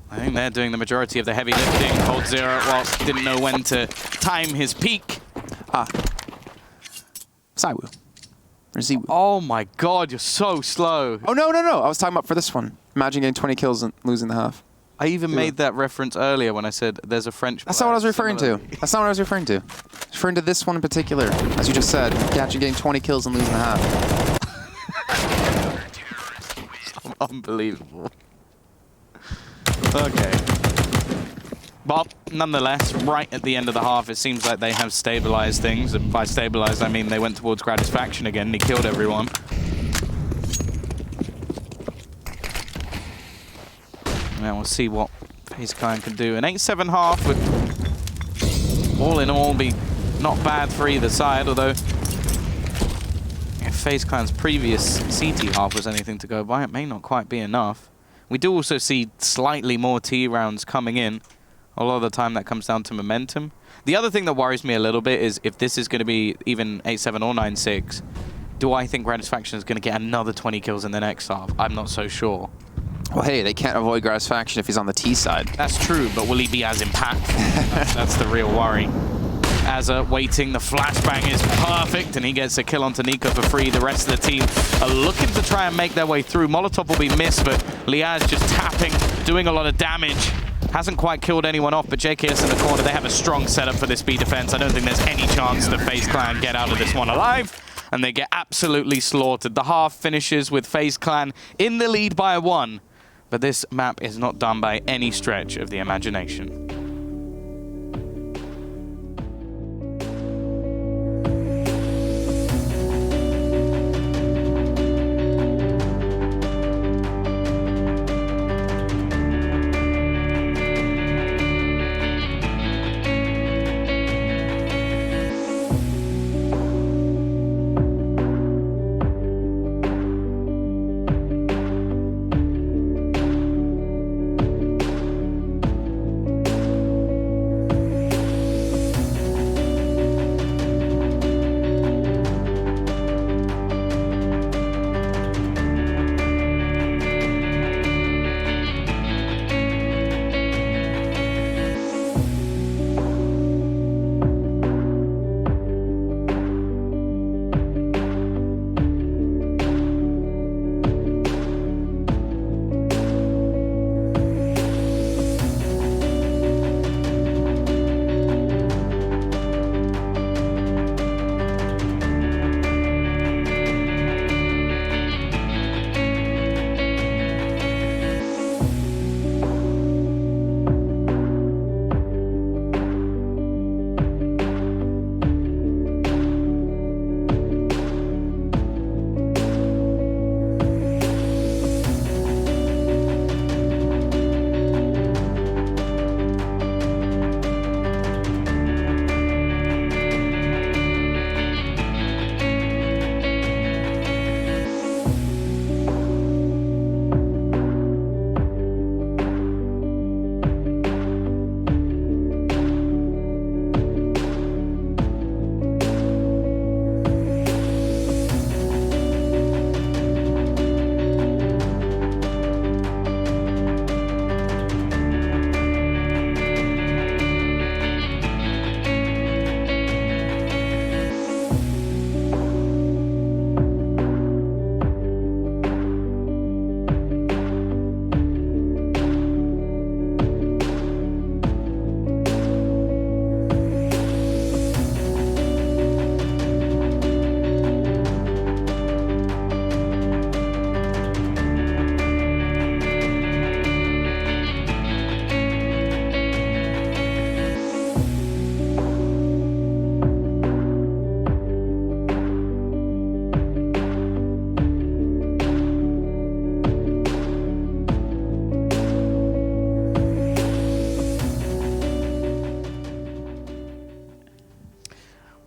Speaker 1: I think they're doing the majority of the heavy lifting. Coldzera, well, didn't know when to time his peak.
Speaker 2: Saiwu. Or Ziwu.
Speaker 1: Oh my God, you're so slow.
Speaker 2: Oh, no, no, no. I was talking about for this one. Imagine getting 20 kills and losing the half.
Speaker 1: I even made that reference earlier when I said there's a French
Speaker 2: That's not what I was referring to. That's not what I was referring to. I was referring to this one in particular. As you just said, catching getting 20 kills and losing the half.
Speaker 1: Unbelievable. Okay. But nonetheless, right at the end of the half, it seems like they have stabilized things. And by stabilized, I mean they went towards Gratisfaction again and he killed everyone. Now we'll see what FaZe Clan can do. An 8-7 half would, all in all, be not bad for either side, although if FaZe Clan's previous CT half was anything to go by, it may not quite be enough. We do also see slightly more T rounds coming in. A lot of the time that comes down to momentum. The other thing that worries me a little bit is if this is going to be even 8-7 or 9-6, do I think Gratisfaction is going to get another 20 kills in the next half? I'm not so sure.
Speaker 2: Well, hey, they can't avoid Grass Faction if he's on the T side.
Speaker 1: That's true, but will he be as impactful? that's the real worry. Azza waiting, the flashbang is perfect, and he gets a kill onto Niko for free. The rest of the team are looking to try and make their way through. Molotov will be missed, but Liaz just tapping, doing a lot of damage. Hasn't quite killed anyone off, but JKS in the corner, they have a strong setup for this B defense. I don't think there's any chance that FaZe Clan get out of this one alive, and they get absolutely slaughtered. The half finishes with FaZe Clan in the lead by 1. But this map is not done by any stretch of the imagination.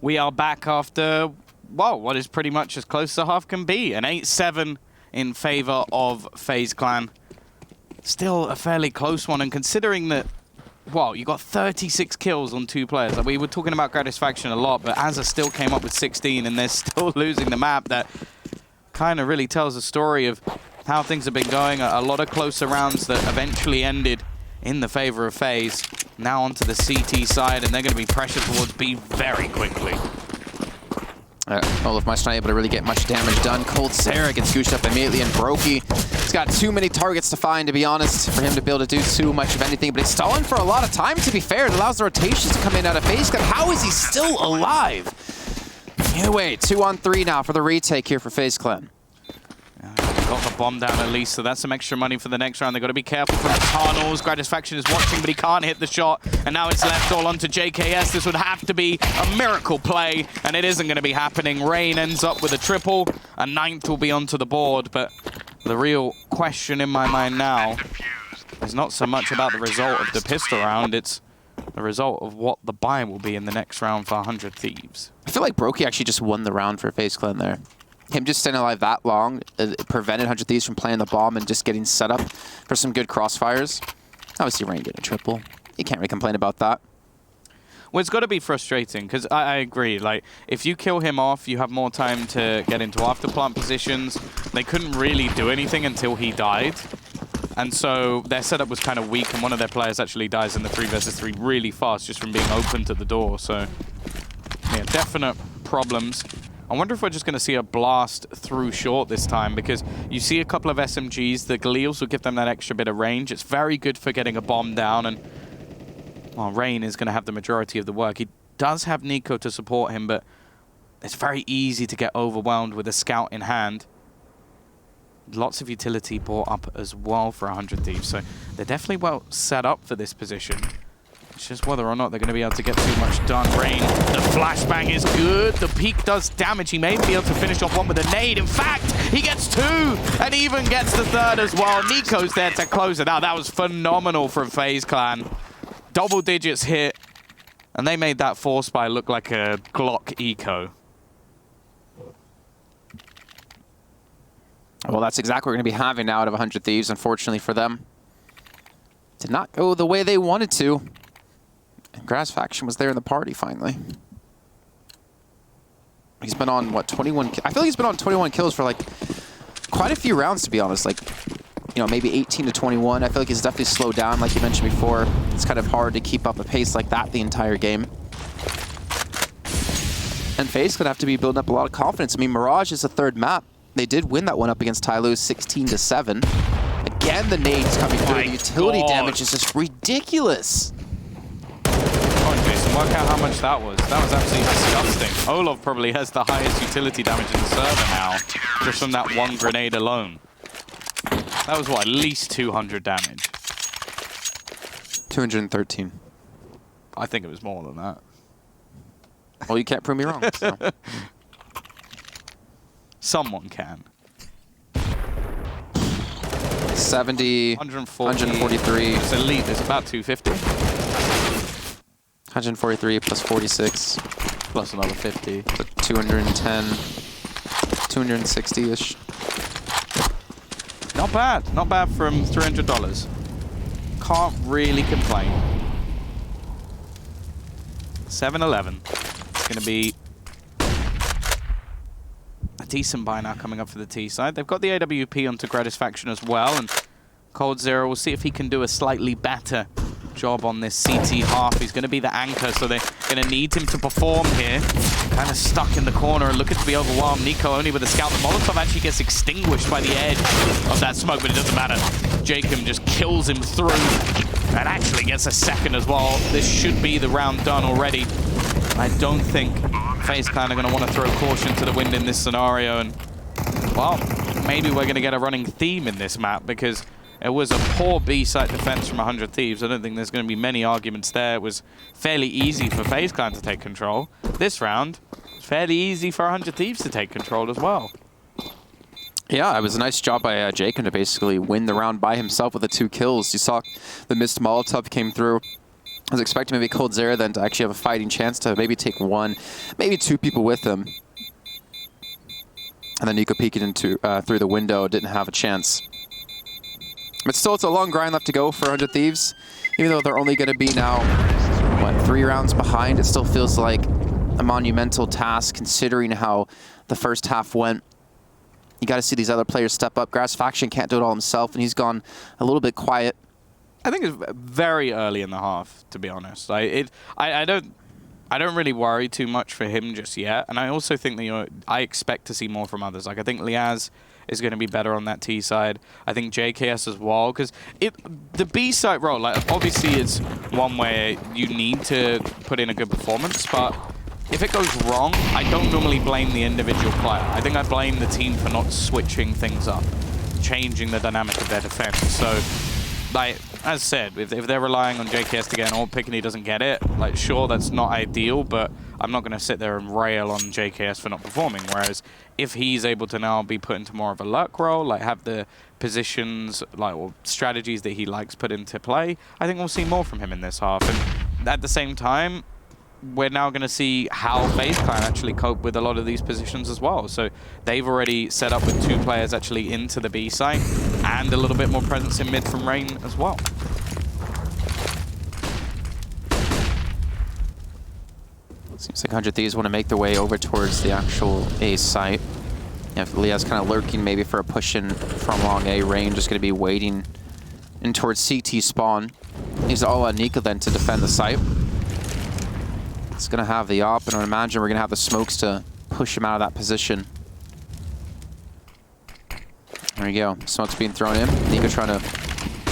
Speaker 1: We are back after well, what is pretty much as close as half can be. An 8-7 in favor of FaZe Clan. Still a fairly close one, and considering that, well, you got 36 kills on 2 players. Like, we were talking about Gratisfaction a lot, but Azza still came up with 16, and they're still losing the map. That kind of really tells a story of how things have been going. A lot of closer rounds that eventually ended in the favor of FaZe. Now onto the CT side, and they're going to be pressured towards B very quickly.
Speaker 2: Olaf Meister not able to really get much damage done. Coldzera gets goosed up immediately, and Brokey, he's got too many targets to find, to be honest, for him to be able to do too much of anything. But he's stalling for a lot of time, to be fair. It allows the rotations to come in out of FaZe. How is he still alive? Either way, 2-on-3 now for the retake here for FaZe Clan.
Speaker 1: Got the bomb down at least, so that's some extra money for the next round. They've got to be careful from the tunnels. Gratisfaction is watching, but he can't hit the shot. And now it's left all onto JKS. This would have to be a miracle play, and it isn't going to be happening. Rain ends up with a triple. A 9th will be onto the board, but the real question in my mind now is not so much about the result of the pistol round. It's the result of what the buy will be in the next round for 100 Thieves.
Speaker 2: I feel like Brokey actually just won the round for FaZe Clan there. Him just staying alive that long prevented 100 Thieves from playing the bomb and just getting set up for some good crossfires. Obviously, Rain getting a triple. You can't really complain about that.
Speaker 1: Well, it's got to be frustrating, because I agree. Like, if you kill him off, you have more time to get into afterplant positions. They couldn't really do anything until he died. And so their setup was kind of weak, and one of their players actually dies in the 3 versus 3 really fast just from being open to the door. So, yeah, definite problems. I wonder if we're just going to see a blast through short this time, because you see a couple of SMGs. The Galeals will give them that extra bit of range. It's very good for getting a bomb down, and well, Rain is going to have the majority of the work. He does have Niko to support him, but it's very easy to get overwhelmed with a scout in hand. Lots of utility brought up as well for 100 Thieves, so they're definitely well set up for this position. It's just whether or not they're going to be able to get too much done. Rain, the flashbang is good. The peak does damage. He may be able to finish off one with a nade. In fact, he gets 2 and even gets the 3rd as well. Niko's there to close it out. That was phenomenal from FaZe Clan. Double digits hit, and they made that 4-spy look like a Glock eco.
Speaker 2: Well, that's exactly what we're going to be having now out of 100 Thieves, unfortunately for them. Did not go the way they wanted to. Gratisfaction was there in the party, finally. He's been on, what, 21... I feel like he's been on 21 kills for, like, quite a few rounds, to be honest. Like, you know, maybe 18 to 21. I feel like he's definitely slowed down, like you mentioned before. It's kind of hard to keep up a pace like that the entire game. And FaZe could have to be building up a lot of confidence. I mean, Mirage is the 3rd map. They did win that one up against Tyloo 16-7. Again, the nades coming through. The utility damage is just ridiculous.
Speaker 1: Jason, work out how much that was. That was absolutely disgusting. Olaf probably has the highest utility damage in the server now, just from that one grenade alone. That was, what, at least 200 damage?
Speaker 2: 213.
Speaker 1: I think it was more than that.
Speaker 2: Well, you can't prove me wrong. So.
Speaker 1: Someone can.
Speaker 2: 70, 143.
Speaker 1: It's elite. It's about 250.
Speaker 2: 143 plus 46.
Speaker 1: Plus another 50.
Speaker 2: So 210. 260-ish.
Speaker 1: Not bad. Not bad from $300. Can't really complain. 7-11. It's going to be a decent buy now coming up for the T side. They've got the AWP onto Gratisfaction as well, and Coldzera, we'll see if he can do a slightly better job on this CT half. He's going to be the anchor, so they're going to need him to perform here. Kind of stuck in the corner and looking to be overwhelmed. Niko only with a scout. The Molotov actually gets extinguished by the edge of that smoke, but it doesn't matter. Jacob just kills him through and actually gets a 2nd as well. This should be the round done already. I don't think FaZe Clan are going to want to throw caution to the wind in this scenario, and well, maybe we're going to get a running theme in this map, because it was a poor B-site defense from 100 Thieves. I don't think there's going to be many arguments there. It was fairly easy for FaZe Clan to take control. This round, fairly easy for 100 Thieves to take control as well.
Speaker 2: Yeah, it was a nice job by Jacob to basically win the round by himself with the 2 kills. You saw the missed Molotov came through. I was expecting maybe Coldzera then to actually have a fighting chance to maybe take 1, maybe 2 people with him. And then Niko peeking into through the window, didn't have a chance. But still, it's a long grind left to go for 100 Thieves. Even though they're only going to be now, what, 3 rounds behind, it still feels like a monumental task considering how the first half went. You got to see these other players step up. Grass Faction can't do it all himself, and he's gone a little bit quiet.
Speaker 1: I think it's very early in the half, to be honest. I don't really worry too much for him just yet, and I also think that I expect to see more from others. Like I think Liaz is going to be better on that T side. I think JKS as well, because the B side role, like obviously it's one where you need to put in a good performance, but if it goes wrong, I don't normally blame the individual player. I think I blame the team for not switching things up, changing the dynamic of their defense. So, like, as said, if they're relying on JKS to get an ult pick and he doesn't get it, like, sure, that's not ideal, but I'm not going to sit there and rail on JKS for not performing. Whereas, if he's able to now be put into more of a luck role, like, have the positions, like, or strategies that he likes put into play, I think we'll see more from him in this half. And at the same time, we're now going to see how FaZe can actually cope with a lot of these positions as well. So they've already set up with 2 players actually into the B site and a little bit more presence in mid from Rain as well.
Speaker 2: Seems like 100 Thieves want to make their way over towards the actual A site. Yeah, Leah's kind of lurking maybe for a push in from long A. Rain just going to be waiting in towards CT spawn. He's all on Niko then to defend the site. It's going to have the op, and I imagine we're going to have the smokes to push him out of that position. There you go. Smoke's being thrown in. Niko trying to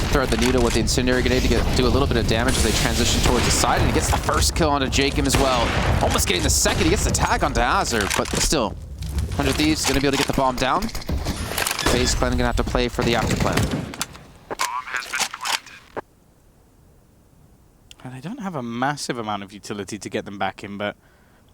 Speaker 2: throw out the needle with the incendiary grenade to do a little bit of damage as they transition towards the side, and he gets the first kill onto Jacob as well. Almost getting the second. He gets the tag onto Azur, but still, 100 Thieves going to be able to get the bomb down. FaZe Clan going to have to play for the after plan.
Speaker 1: They don't have a massive amount of utility to get them back in, but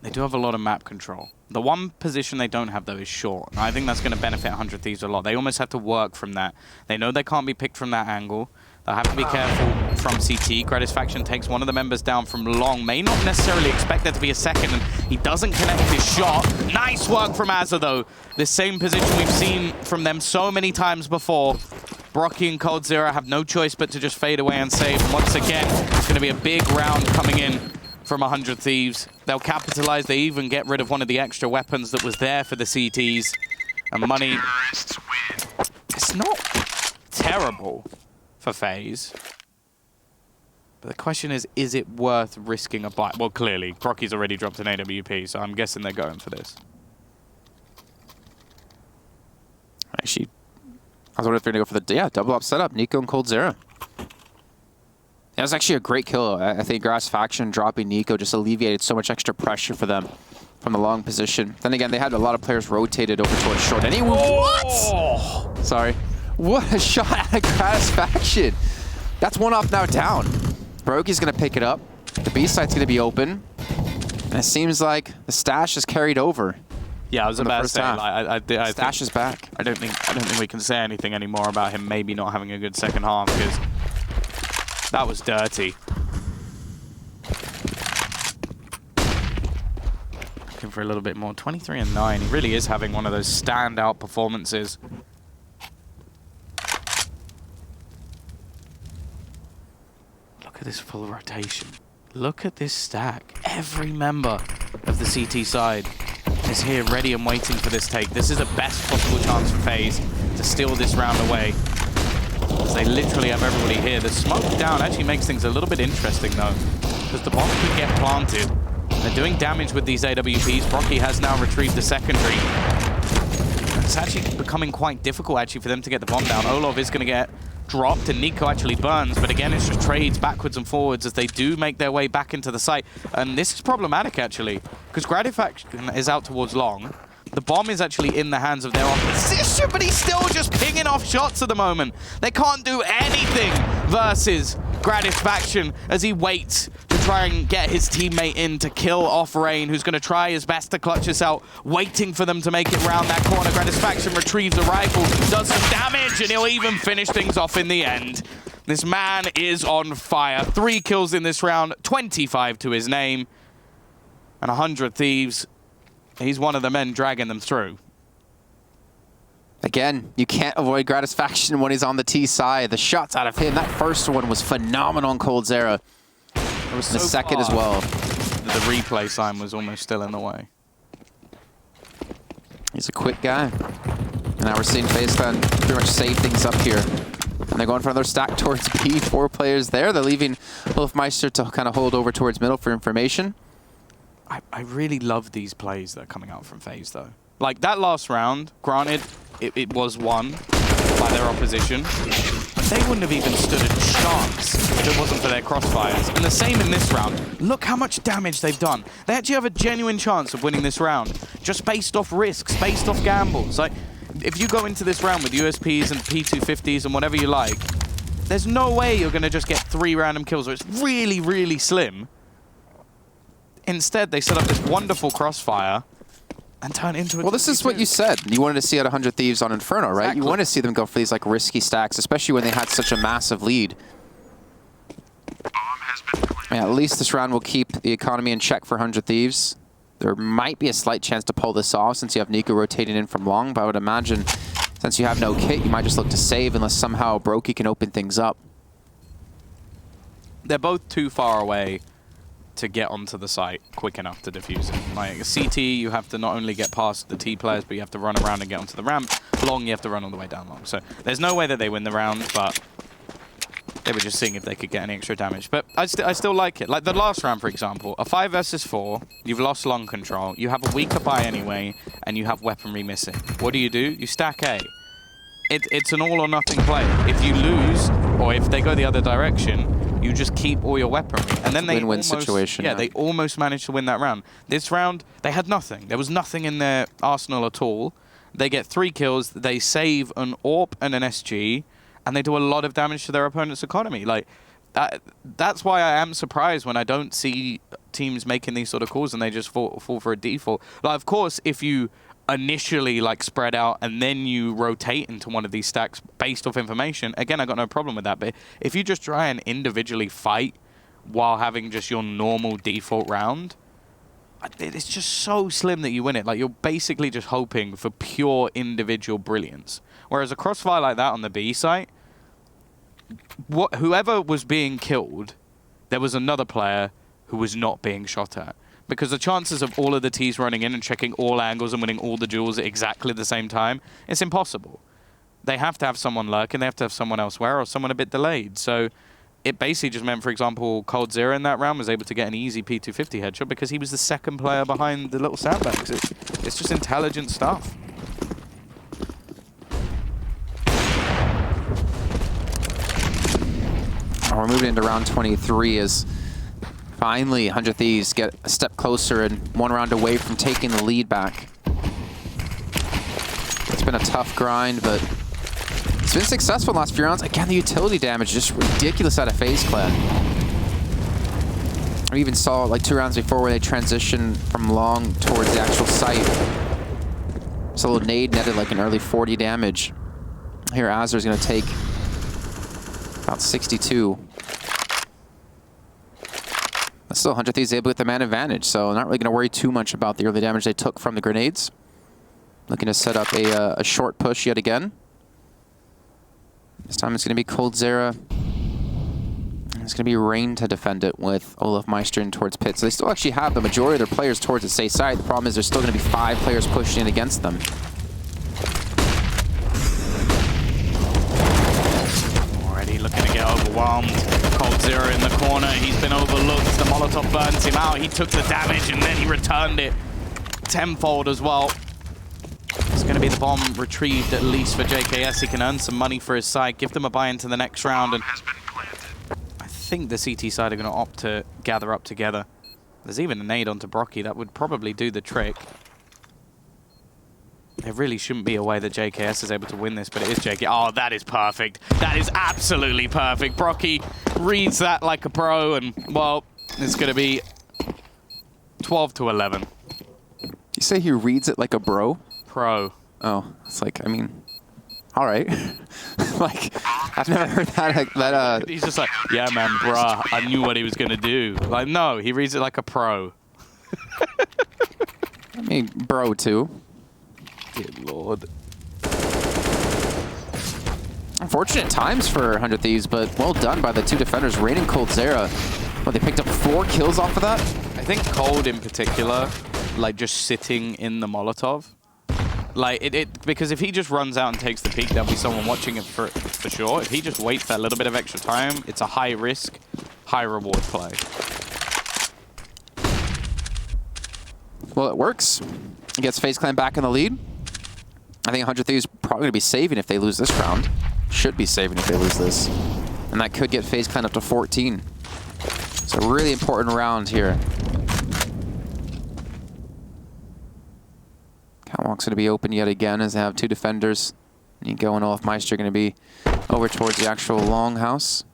Speaker 1: they do have a lot of map control. The one position they don't have, though, is short. And I think that's going to benefit 100 Thieves a lot. They almost have to work from that. They know they can't be picked from that angle. They'll have to be careful from CT. Gratis Faction takes one of the members down from long. May not necessarily expect there to be a second, and he doesn't connect his shot. Nice work from Azur, though. This same position we've seen from them so many times before. Brokey and Coldzera have no choice but to just fade away and save. And once again, it's going to be a big round coming in from 100 Thieves. They'll capitalize. They even get rid of one of the extra weapons that was there for the CTs. And money, it's not terrible for FaZe. But the question is it worth risking a buy? Well, clearly, Brokey's already dropped an AWP, so I'm guessing they're going for this.
Speaker 2: Actually, I was wondering if they're going to go for the double up setup, Niko and Coldzera. That was actually a great kill. I think Grass Faction dropping Niko just alleviated so much extra pressure for them from the long position. Then again, they had a lot of players rotated over towards short. And he what? Sorry. What a shot at Grass Faction. That's one off now down. Brokey's going to pick it up. The B site's going to be open. And it seems like the stash is carried over.
Speaker 1: Yeah, I was about to say, I
Speaker 2: Stash is back.
Speaker 1: I don't think we can say anything anymore about him maybe not having a good second half, because that was dirty. Looking for a little bit more. 23 and 9. He really is having one of those standout performances. Look at this full rotation. Look at this stack. Every member of the CT side is here ready and waiting for this take. This is the best possible chance for FaZe to steal this round away, as they literally have everybody here. The smoke down actually makes things a little bit interesting, though, because the bomb could get planted. They're doing damage with these AWPs. Brokey has now retrieved the secondary. It's actually becoming quite difficult, actually, for them to get the bomb down. Olov is going to get dropped, and Niko actually burns, but again, it's just trades backwards and forwards as they do make their way back into the site. And this is problematic, actually, because Gratifaction is out towards long. The bomb is actually in the hands of their opposition, but he's still just pinging off shots at the moment. They can't do anything versus Gratifaction as he waits to try and get his teammate in to kill off Rain, who's going to try his best to clutch this out, waiting for them to make it round that corner. Gratifaction retrieves the rifle, does some damage, and he'll even finish things off in the end. This man is on fire. 3 kills in this round, 25 to his name, and 100 Thieves. He's one of the men dragging them through.
Speaker 2: Again, you can't avoid gratification when he's on the T side. The shots out of him, that first one was phenomenal on Coldzera.
Speaker 1: It was
Speaker 2: The second as well.
Speaker 1: The replay sign was almost still in the way.
Speaker 2: He's a quick guy. And now we're seeing FaZe Clan pretty much save things up here. And they're going for another stack towards B. 4 players there. They're leaving Wolfmeister to kind of hold over towards middle for information.
Speaker 1: I really love these plays that are coming out from FaZe, though. Like, that last round, granted, it was won by their opposition, but they wouldn't have even stood a chance if it wasn't for their crossfires. And the same in this round. Look how much damage they've done. They actually have a genuine chance of winning this round, just based off risks, based off gambles. Like, if you go into this round with USPs and P250s and whatever you like, there's no way you're going to just get 3 random kills, or it's really, really slim. Instead, they set up this wonderful crossfire and turn into a...
Speaker 2: Well, this is what you said. You wanted to see at 100 Thieves on Inferno, right?
Speaker 1: Exactly.
Speaker 2: You want to see them go for these like risky stacks, especially when they had such a massive lead. Yeah, at least this round will keep the economy in check for 100 Thieves. There might be a slight chance to pull this off since you have Niko rotating in from long, but I would imagine since you have no kit, you might just look to save unless somehow Brokey can open things up.
Speaker 1: They're both too far away to get onto the site quick enough to defuse it. Like CT, you have to not only get past the T players, but you have to run around and get onto the ramp. Long, you have to run all the way down long. So there's no way that they win the round, but they were just seeing if they could get any extra damage. But I still like it. Like the last round, for example, a 5 versus 4, you've lost long control, you have a weaker buy anyway, and you have weaponry missing. What do? You stack A. It's an all or nothing play. If you lose, or if they go the other direction, you just keep all your weaponry. And then they
Speaker 2: win-win situation.
Speaker 1: Yeah, they almost managed to win that round. This round, they had nothing. There was nothing in their arsenal at all. They get 3 kills, they save an AWP and an SG, and they do a lot of damage to their opponent's economy. Like, that's why I am surprised when I don't see teams making these sort of calls and they just fall for a default. Like, of course, if you initially like spread out and then you rotate into one of these stacks based off information, again, I got no problem with that. But if you just try and individually fight while having just your normal default round, it's just so slim that you win it. Like, you're basically just hoping for pure individual brilliance. Whereas a crossfire like that on the B site, whoever was being killed, there was another player who was not being shot at. Because the chances of all of the T's running in and checking all angles and winning all the duels at exactly the same time, it's impossible. They have to have someone lurking, they have to have someone elsewhere, or someone a bit delayed. So it basically just meant, for example, Coldzera in that round was able to get an easy P250 headshot because he was the second player behind the little sandbags. It's just intelligent stuff.
Speaker 2: We're moving into round 23 as finally 100 Thieves get a step closer and 1 round away from taking the lead back. It's been a tough grind, but it's been successful in the last few rounds. Again, the utility damage just ridiculous out of FaZe Clan. We even saw like 2 rounds before where they transitioned from long towards the actual site. So a little nade netted like an early 40 damage. Here Azur's going to take about 62. But still, 100 Thieves able to get the man advantage, so not really going to worry too much about the early damage they took from the grenades. Looking to set up a short push yet again. This time it's going to be Coldzera. It's going to be Rain to defend it with Olofmeister in towards pit. So they still actually have the majority of their players towards the safe side. The problem is there's still going to be 5 players pushing in against them.
Speaker 1: Already looking to get overwhelmed. Coldzera in the corner. He's been overlooked. The Molotov burns him out. He took the damage and then he returned it tenfold as well. It's going to be the bomb retrieved at least for JKS. He can earn some money for his side, give them a buy into the next round. And I think the CT side are going to opt to gather up together. There's even a nade onto Brokey. That would probably do the trick. There really shouldn't be a way that JKS is able to win this, but it is JKS. Oh, that is perfect. That is absolutely perfect. Brokey reads that like a pro, and, well, it's going to be 12-11.
Speaker 2: You say he reads it like a bro?
Speaker 1: Pro.
Speaker 2: Oh, it's like, I mean, all right. Like, I've never heard that.
Speaker 1: He's just like, yeah, man, bruh, I knew what he was going to do. Like, no, he reads it like a pro.
Speaker 2: I mean, bro, too.
Speaker 1: Good lord.
Speaker 2: Unfortunate times for 100 Thieves, but well done by the two defenders, Rain and Coldzera. Well, they picked up 4 kills off of that.
Speaker 1: I think Cold in particular, like just sitting in the Molotov. Like, because if he just runs out and takes the peek, there'll be someone watching it for sure. If he just waits that little bit of extra time, it's a high risk, high reward play.
Speaker 2: Well, it works. It gets FaZe Clan back in the lead. I think 100 Thieves probably going to be saving if they lose this round. Should be saving if they lose this. And that could get FaZe Clan up to 14. It's a really important round here. Catwalk's going to be open yet again as they have 2 defenders. Niko and Olafmeister are going to be over towards the actual Longhouse.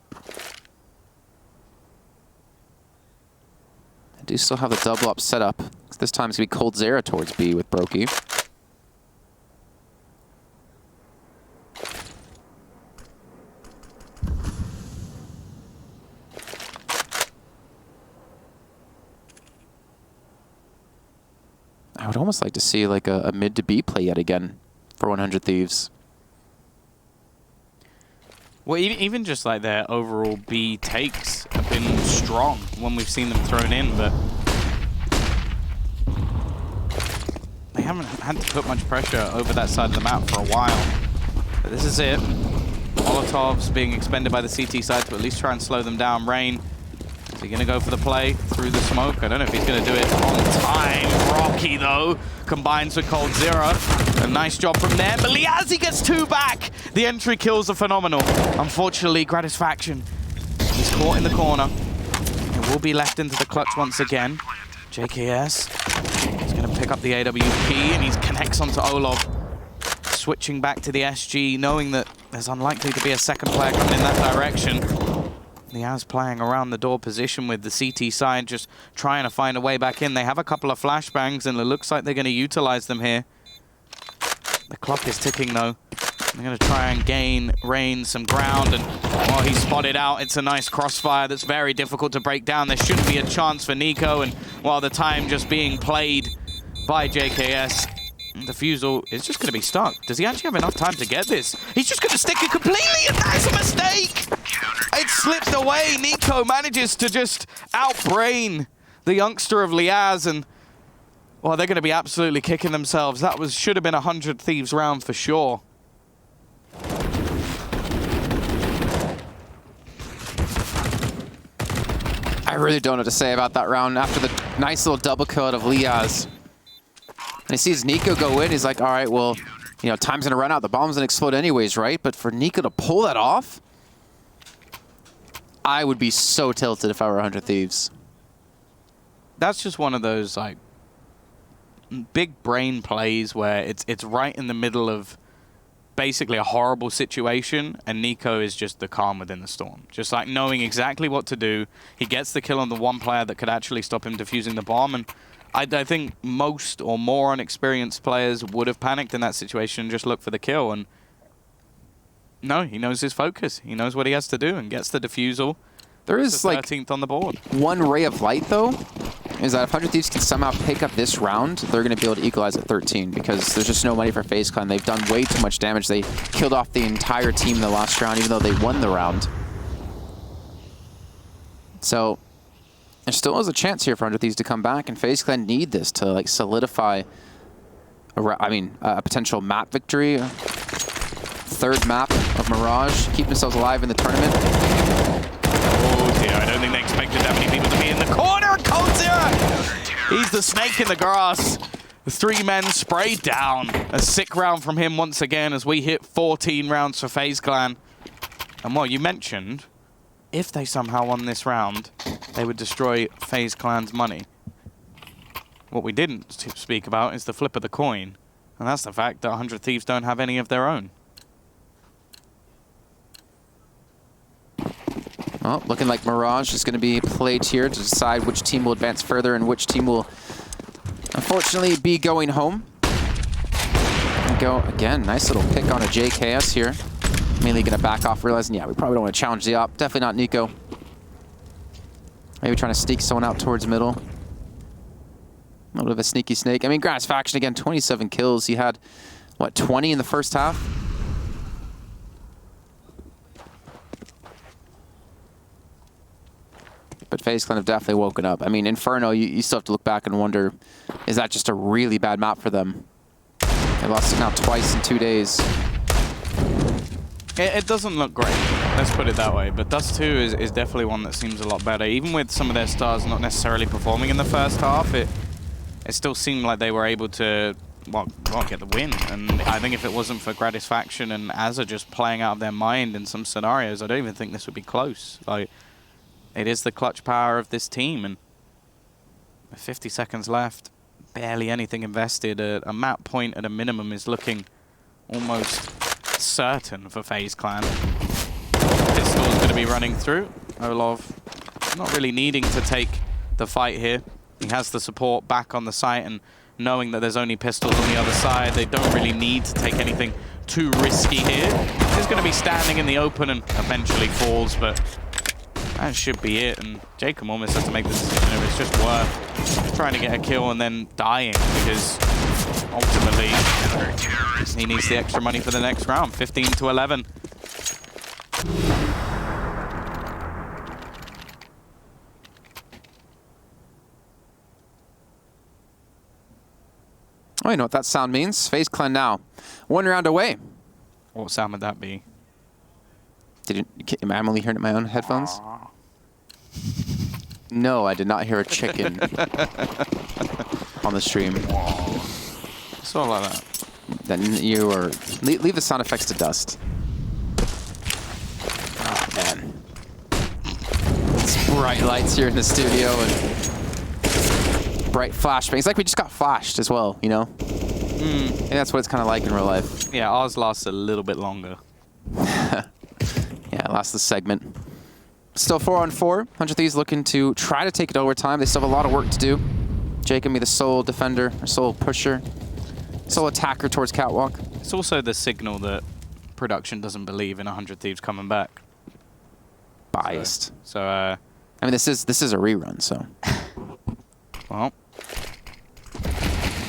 Speaker 2: I do still have the double up set up. This time it's going to be Coldzera towards B with Brokey. I would almost like to see like a mid to B play yet again for 100 Thieves.
Speaker 1: Well, even just like their overall B takes have been strong when we've seen them thrown in, but they haven't had to put much pressure over that side of the map for a while. But this is it. Molotovs being expended by the CT side to at least try and slow them down. Rain, is he going to go for the play through the smoke? I don't know if he's going to do it on time. Brokey, though, combines with Coldzera. A nice job from there. But Liazzi gets 2 back. The entry kills are phenomenal. Unfortunately, Gratisfaction, he's caught in the corner. It will be left into the clutch once again. JKS is going to pick up the AWP, and he connects onto Olov. Switching back to the SG, knowing that there's unlikely to be a second player coming in that direction. Liaz playing around the door position with the CT side, just trying to find a way back in. They have a couple of flashbangs, and it looks like they're going to utilize them here. The clock is ticking, though. They're going to try and gain Rain some ground, and oh, he's spotted out. It's a nice crossfire that's very difficult to break down. There shouldn't be a chance for Niko, and while the time just being played by JKS, Defusing is just going to be stuck. Does he actually have enough time to get this? He's just going to stick it completely, and that's a mistake! It slipped away. Niko manages to just outbrain the youngster of Liaz, and well, they're going to be absolutely kicking themselves. That should have been a 100 Thieves round for sure.
Speaker 2: I really don't know what to say about that round after the nice little double kill out of Liaz. And he sees Niko go in, he's like, all right, well, you know, time's gonna run out, the bomb's gonna explode anyways, right? But for Niko to pull that off, I would be so tilted if I were 100 Thieves.
Speaker 1: That's just one of those, like, big brain plays where it's right in the middle of basically a horrible situation, and Niko is just the calm within the storm. Just like knowing exactly what to do. He gets the kill on the one player that could actually stop him defusing the bomb, and I think most or more unexperienced players would have panicked in that situation and just looked for the kill. And no, he knows his focus. He knows what he has to do and gets the defusal.
Speaker 2: There is
Speaker 1: the 13th
Speaker 2: like
Speaker 1: on the board.
Speaker 2: One ray of light though, is that if 100 Thieves can somehow pick up this round, they're going to be able to equalize at 13 because there's just no money for FaZe Clan. They've done way too much damage. They killed off the entire team in the last round, even though they won the round. So there still is a chance here for 100 Thieves to come back, and FaZe Clan need this to like solidify a potential map victory. Third map of Mirage, keep themselves alive in the tournament.
Speaker 1: Oh dear, I don't think they expected that many people to be in the corner. Coldzera! He's the snake in the grass. The 3 men sprayed down. A sick round from him once again as we hit 14 rounds for FaZe Clan. And well, you mentioned, if they somehow won this round, they would destroy FaZe Clan's money. What we didn't speak about is the flip of the coin. And that's the fact that 100 Thieves don't have any of their own.
Speaker 2: Well, looking like Mirage is going to be played here to decide which team will advance further and which team will, unfortunately, be going home. And go, again, nice little pick on a JKS here. Mainly going to back off, realizing, yeah, we probably don't want to challenge the op. Definitely not Niko. Maybe trying to sneak someone out towards middle. A little bit of a sneaky snake. I mean, Gratisfaction, again, 27 kills. He had, what, 20 in the first half? but FaZe Clan have definitely woken up. I mean, Inferno, you still have to look back and wonder, is that just a really bad map for them? They lost it now twice in 2 days.
Speaker 1: It doesn't look great, let's put it that way, but Dust2 is definitely one that seems a lot better. Even with some of their stars not necessarily performing in the first half, it still seemed like they were able to well, get the win. And I think if it wasn't for Gratisfaction and Azza just playing out of their mind in some scenarios, I don't even think this would be close. Like, it is the clutch power of this team, and with 50 seconds left, barely anything invested. A map point at a minimum is looking almost certain for FaZe Clan. Pistol's going to be running through. Olov not really needing to take the fight here. He has the support back on the site, and knowing that there's only pistols on the other side, they don't really need to take anything too risky here. He's going to be standing in the open and eventually falls, but that should be it. And Jacob almost has to make the decision if it's just worth trying to get a kill and then dying, because ultimately he needs the extra money for the next round. 15 to 11.
Speaker 2: Oh, you know what that sound means? FaZe Clan now 1 round away.
Speaker 1: What sound would that be?
Speaker 2: Am I only hearing it in my own headphones? No, I did not hear a chicken on the stream.
Speaker 1: It's all like that.
Speaker 2: Then you are leave the sound effects to Dust. Oh man, it's bright lights here in the studio and bright flashbangs. Like we just got flashed as well, you know. And that's what it's kind of like in real life.
Speaker 1: Yeah, ours lasts a little bit longer.
Speaker 2: Yeah, last the segment. Still 4-on-4. 100 Thieves looking to try to take it overtime. They still have a lot of work to do. Jake can be the sole defender, or sole pusher, sole attacker towards Catwalk.
Speaker 1: It's also the signal that production doesn't believe in 100 Thieves coming back.
Speaker 2: Biased.
Speaker 1: So
Speaker 2: I mean, this is a rerun, so.
Speaker 1: Well,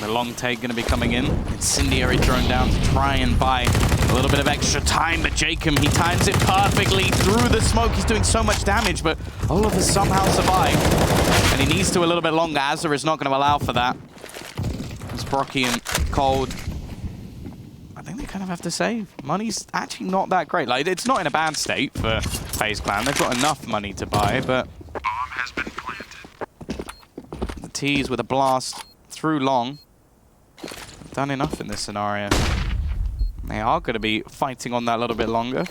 Speaker 1: the long take going to be coming in. Incendiary drone down to try and buy a little bit of extra time, but Jacob, he times it perfectly through the smoke. He's doing so much damage, but Olaf has somehow survived. And he needs to a little bit longer. Azza is not going to allow for that. It's Brokey and Cold. I think they kind of have to save. Money's actually not that great. Like, it's not in a bad state for FaZe Clan. They've got enough money to buy, but
Speaker 3: Bomb has been planted.
Speaker 1: the tease with a blast through long. Done enough in this scenario. They are going to be fighting on that a little bit longer.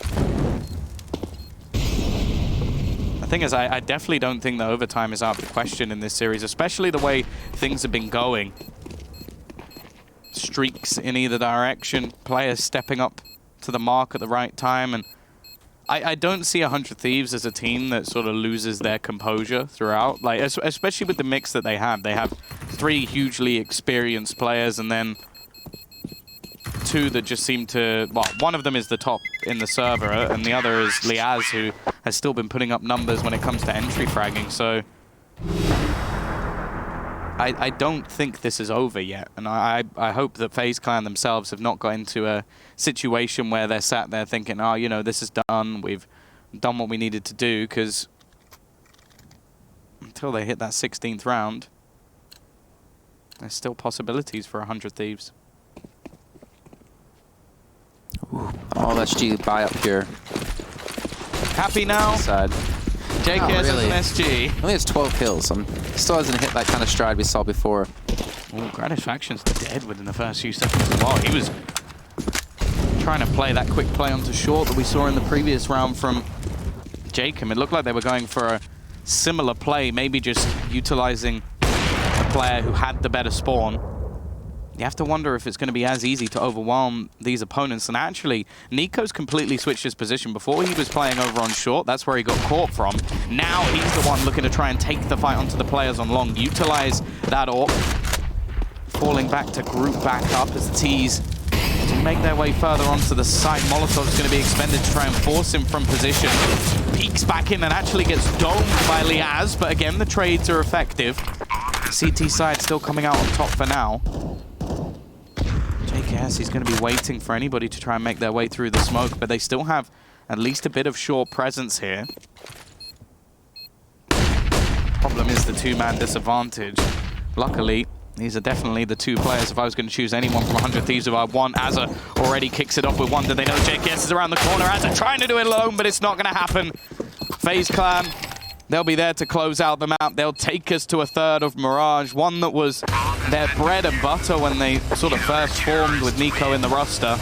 Speaker 1: The thing is, I definitely don't think that overtime is out of the question in this series, especially the way things have been going. Streaks in either direction, players stepping up to the mark at the right time, and I don't see 100 Thieves as a team that sort of loses their composure throughout. Like, especially with the mix that they have. They have 3 hugely experienced players, and then 2 that just seem to, well, one of them is the top in the server, and the other is Liaz, who has still been putting up numbers when it comes to entry fragging. So I don't think this is over yet, and I hope that FaZe Clan themselves have not got into a situation where they're sat there thinking, oh, you know, this is done, we've done what we needed to do, because until they hit that 16th round, there's still possibilities for 100 Thieves.
Speaker 2: Ooh, all SG buy up here.
Speaker 1: Happy now?
Speaker 2: Sad.
Speaker 1: JKS
Speaker 2: really.
Speaker 1: and SG.
Speaker 2: Only has 12 kills. Still hasn't hit that kind of stride we saw before.
Speaker 1: Oh, Gratisfaction's dead within the first few seconds as well. He was trying to play that quick play onto short that we saw in the previous round from Jacob. It looked like they were going for a similar play, maybe just utilizing a player who had the better spawn. You have to wonder if it's going to be as easy to overwhelm these opponents. And actually, Niko's completely switched his position. Before, he was playing over on short. That's where he got caught from. Now he's the one looking to try and take the fight onto the players on long. Utilize that AWP. Falling back to group back up as the T's to make their way further onto the site. Molotov's going to be expended to try and force him from position. Peeks back in and actually gets domed by Liaz. But again, the trades are effective. CT side still coming out on top for now. JKS, he's going to be waiting for anybody to try and make their way through the smoke, but they still have at least a bit of short presence here. problem is the two-man disadvantage. Luckily, these are definitely the two players. If I was going to choose anyone from 100 Thieves, who I want, Azza already kicks it off with one. Do they know JKS is around the corner? Azza trying to do it alone, but it's not going to happen. FaZe Clan, they'll be there to close out the map. They'll take us to a third of Mirage, one that was their bread and butter when they sort of first formed with Niko in the roster.